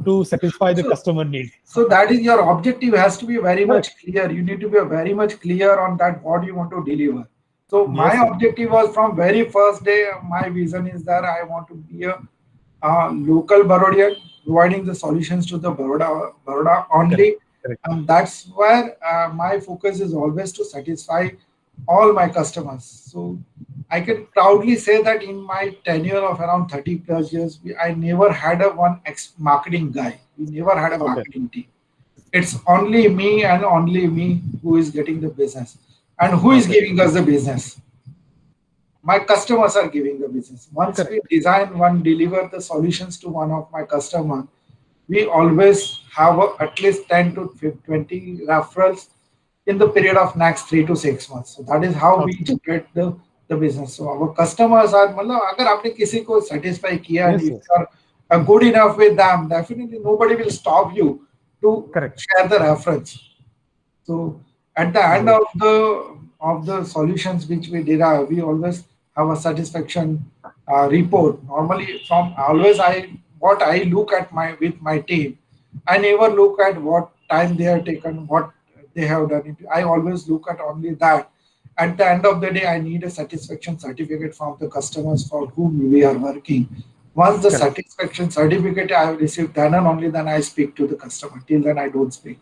to satisfy the customer need. So that is your objective has to be very much clear. You need to be very much clear on that what you want to deliver. So my objective was from very first day, my vision is that I want to be a local Barodian, providing the solutions to the Baroda only. Correct. And that's where my focus is always to satisfy all my customers. So I can proudly say that in my tenure of around 30 plus years, I never had a one marketing guy. We never had a marketing team. It's only me and only me who is getting the business. And who is giving us the business? My customers are giving the business. Once we design one, deliver the solutions to one of my customers, we always have at least 10 to 20 referrals in the period of next 3 to 6 months. So that is how we generate the business. So our customers are, agar aapne kisi ko satisfy kiya, if you are good enough with them, definitely nobody will stop you to share the reference. So at the end of the solutions which we derive, we always have a satisfaction report. Normally, what I look at with my team, I never look at what time they have taken, what they have done. I always look at only that. At the end of the day, I need a satisfaction certificate from the customers for whom we are working. Once the satisfaction certificate I have received, then and only then I speak to the customer. Till then, I don't speak.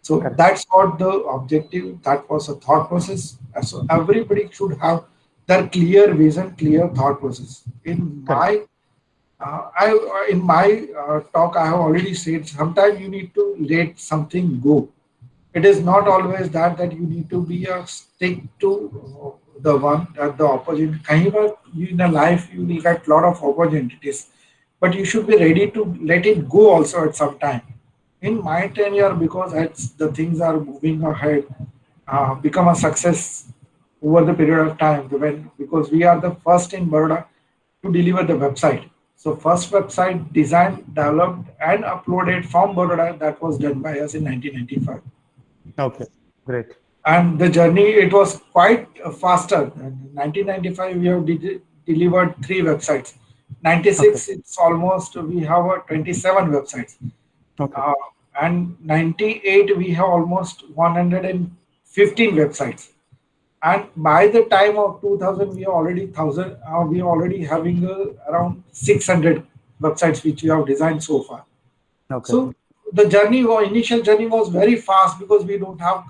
So that's what the objective, that was a thought process. So everybody should have their clear vision, clear thought process. In my talk, I have already said, sometimes you need to let something go. It is not always that you need to be a stick to the one at the opposite. In a life, you will get a lot of opportunities, but you should be ready to let it go also at some time. In my tenure, because as the things are moving ahead, become a success over the period of time, because we are the first in Baroda to deliver the website. So first website designed, developed, and uploaded from Baroda, that was done by us in 1995. Okay, great. And the journey, it was quite faster. In 1995, we have delivered 3 websites. 96, Okay. it's almost, we have 27 websites. Okay. And 98, we have almost 115 websites. And by the time of 2000, we are already having around 600 websites which we have designed so far. Okay. So the initial journey was very fast because we don't have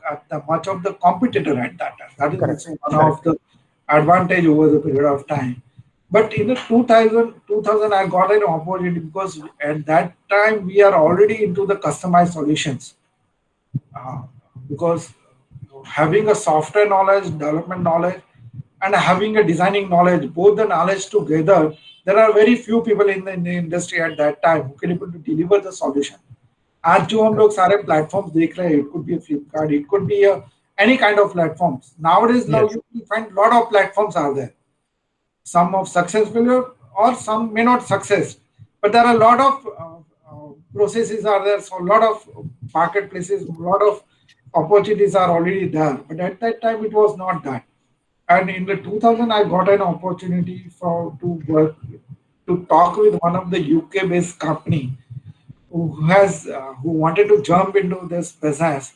much of the competitor at that time. That is Correct. also one of the advantage over the period of time. But in the 2000, I got an opportunity because at that time we are already into the customized solutions. Because having a software knowledge, development knowledge, and having a designing knowledge, both the knowledge together, there are very few people in the industry at that time who can able to deliver the solution. आज जो हम लोग सारे platforms देख रहे हैं, it could be a Flipkart, it could be any kind of platforms. Nowadays, now Yes. you find a lot of platforms are there. Some of successful or some may not success, but there are a lot of processes are there. So a lot of marketplaces, a lot of opportunities are already there. But at that time, it was not that. And in the 2000, I got an opportunity to talk with one of the UK-based company who wanted to jump into this business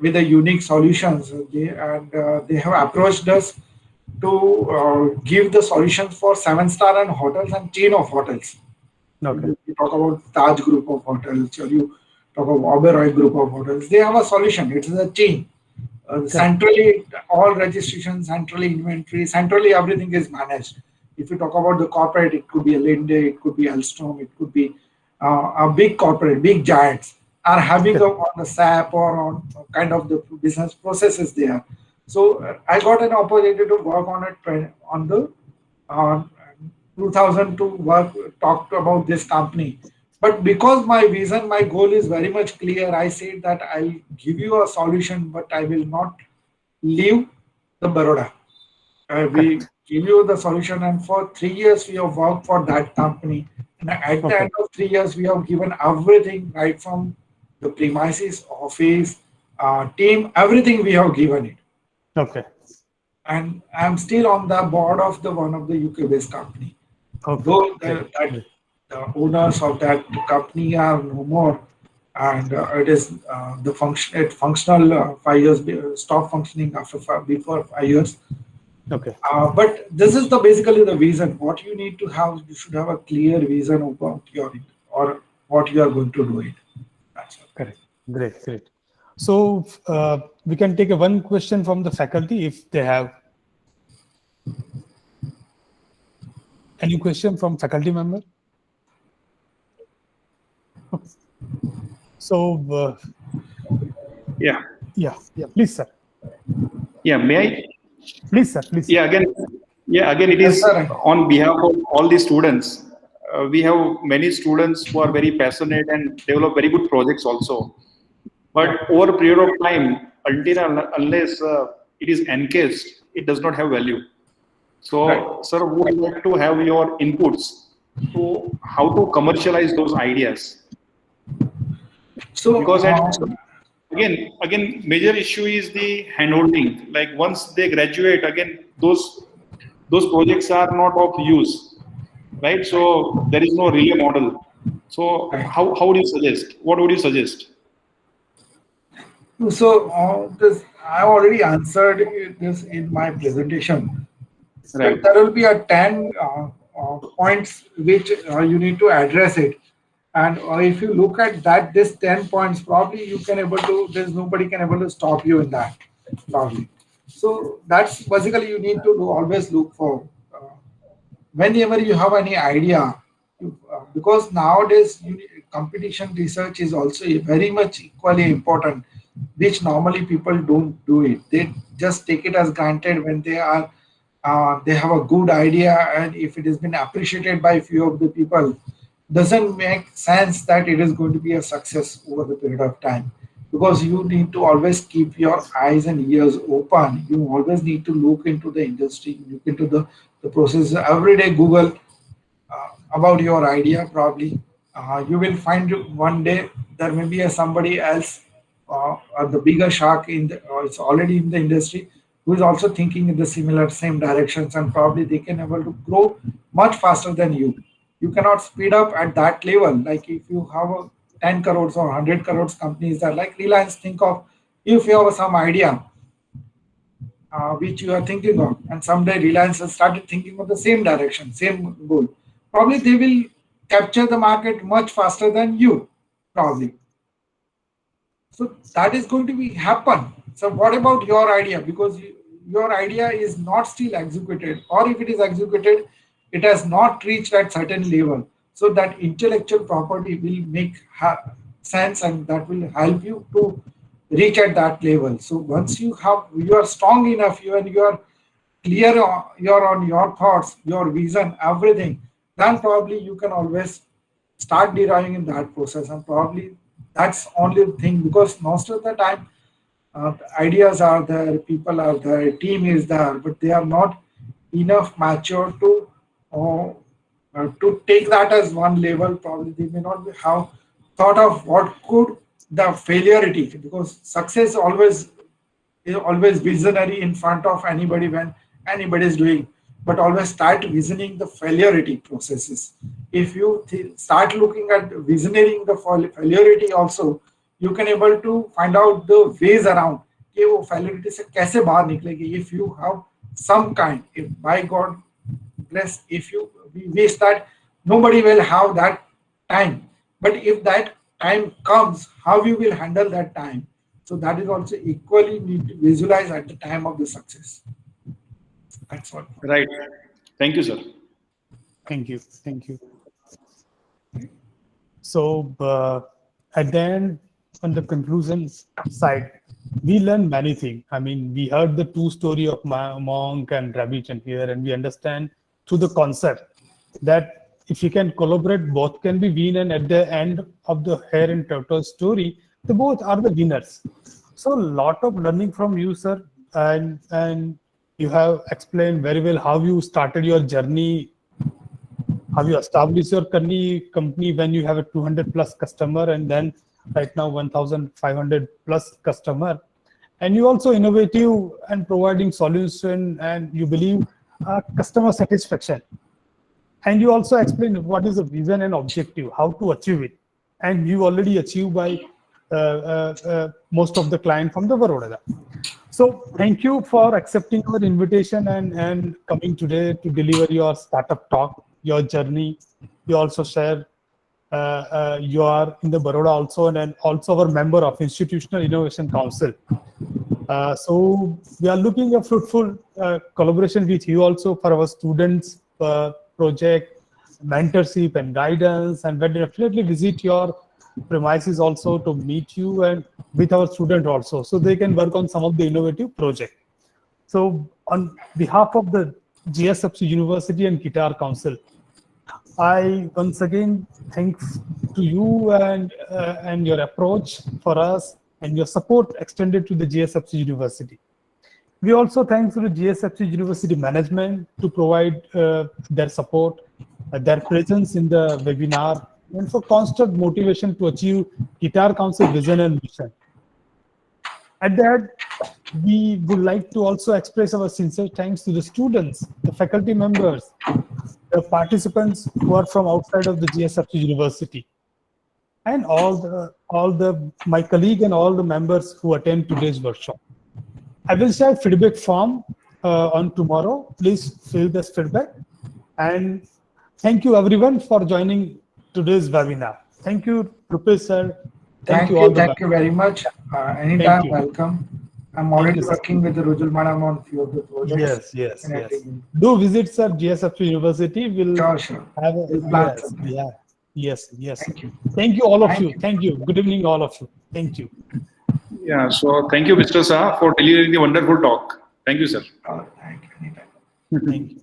with the unique solutions. They have approached us to give the solutions for 7-star and hotels and chain of hotels. Okay. You talk about Taj Group of Hotels, or you talk about Oberoi Group of Hotels. They have a solution. It is a chain. Centrally, all registration, centrally inventory, centrally everything is managed. If you talk about the corporate, it could be a Linde, it could be Alstom, it could be a big corporate, big giants are having on the SAP or on kind of the business processes there. So I got an opportunity to work on it on the 2000 to talk about this company. But because my vision, my goal is very much clear, I said that I'll give you a solution, but I will not leave the Baroda. We give you the solution, and for 3 years we have worked for that company. And at the end of 3 years, we have given everything right from the premises, office, team, everything we have given it. Okay. And I'm still on the board of one of the UK-based company. Okay. Though the owners of that company are no more, and it is functional 5 years, stop functioning before 5 years. Okay. But this is basically the vision. What you need to have, you should have a clear vision about or what you are going to do it. That's all. Correct. Great. So we can take one question from the faculty if they have. Any question from faculty member? So Yeah. Please, sir. Yeah, may I? Please, sir. Please. Yeah, again, it is on behalf of all the students. We have many students who are very passionate and develop very good projects also. But over a period of time, unless it is encased, it does not have value. So, sir, would like to have your inputs to how to commercialize those ideas. So, because again, major issue is the handholding. Like once they graduate, again, those projects are not of use, right? So there is no relay model. So how would you suggest? What would you suggest? So I already answered this in my presentation. Right. There will be 10 points which you need to address it. And if you look at that, this 10 points, probably you can there's nobody can able to stop you in that, probably. So that's basically you need to always look for, whenever you have any idea, because nowadays competition research is also very much equally important, which normally people don't do it. They just take it as granted when they have a good idea, and if it has been appreciated by a few of the people, doesn't make sense that it is going to be a success over the period of time, because you need to always keep your eyes and ears open. You always need to look into the industry, look into the process. Every day Google, about your idea. Probably you will find one day there may be somebody else, the bigger shark in the, it's already in the industry, who is also thinking in the same directions, and probably they can able to grow much faster than you. You cannot speed up at that level. Like if you have a 10 crores or 100 crores companies that like Reliance, think of if you have some idea which you are thinking of, and someday Reliance has started thinking of the same direction, same goal. Probably they will capture the market much faster than you, probably. So that is going to be happen. So what about your idea? Because your idea is not still executed, or if it is executed, it has not reached that certain level. So that intellectual property will make sense, and that will help you to reach at that level. So once you are strong enough, you are clear on your thoughts, your vision, everything, then probably you can always start deriving in that process. And probably that's only the thing, because most of the time ideas are there, people are there, team is there, but they are not enough mature to take that as one level. Probably they may not have thought of what could the failurity, because success is always visionary in front of anybody when anybody is doing, but always start visioning the failurity processes. If you start looking at visioning the failurity also, you can able to find out the ways around कि वो failurity से कैसे बाहर निकलेगी. If you have some kind, if by God bless, if you wish that nobody will have that time, but if that time comes, how you will handle that time. So that is also equally need to visualize at the time of the success. That's all. Right. Thank you, sir. Thank you. Thank you. So at the end, on the conclusion side, we learned many things. I mean, we heard the true story of Monk and Ravichand here, and we understand through the concept that if you can collaborate, both can be win, and at the end of the hare and turtle story, they both are the winners. So a lot of learning from you, sir, and you have explained very well how you started your journey, how you established your company when you have a 200 plus customer, and then right now 1,500 plus customer, and you also innovative and providing solution, and you believe customer satisfaction. And you also explain what is the vision and objective, how to achieve it. And you already achieved by most of the client from the Baroda. So thank you for accepting our invitation and coming today to deliver your startup talk, your journey. You also share, you are in the Baroda also, and also our member of Institutional Innovation Council. So we are looking at fruitful collaboration with you also for our students, project, mentorship and guidance, and we'll definitely visit your premises also to meet you and with our student also, so they can work on some of the innovative project. So on behalf of the GSFC University and Guitar Council, I once again thanks to you and your approach for us and your support extended to the GSFC University. We also thank to the GSFC University management to provide their support, their presence in the webinar, and for constant motivation to achieve Guitar Council vision and mission. At that, we would like to also express our sincere thanks to the students, the faculty members, the participants who are from outside of the GSFC University, and my colleague and all the members who attend today's workshop. I will share feedback form on tomorrow. Please fill this feedback. And thank you everyone for joining today's webinar. Thank you, Rupesh sir. Thank you very much. Anytime, welcome. I'm already working with the Rujul Madam on few of the projects. Yes. Do visit sir GSFC University. We'll sure. Have a yes. Thank you all of you. Thank you. Good evening, all of you. Thank you. Yeah, so thank you, Mr. Shah, for delivering the wonderful talk. Thank you, sir. Thank you. Anytime. Thank you.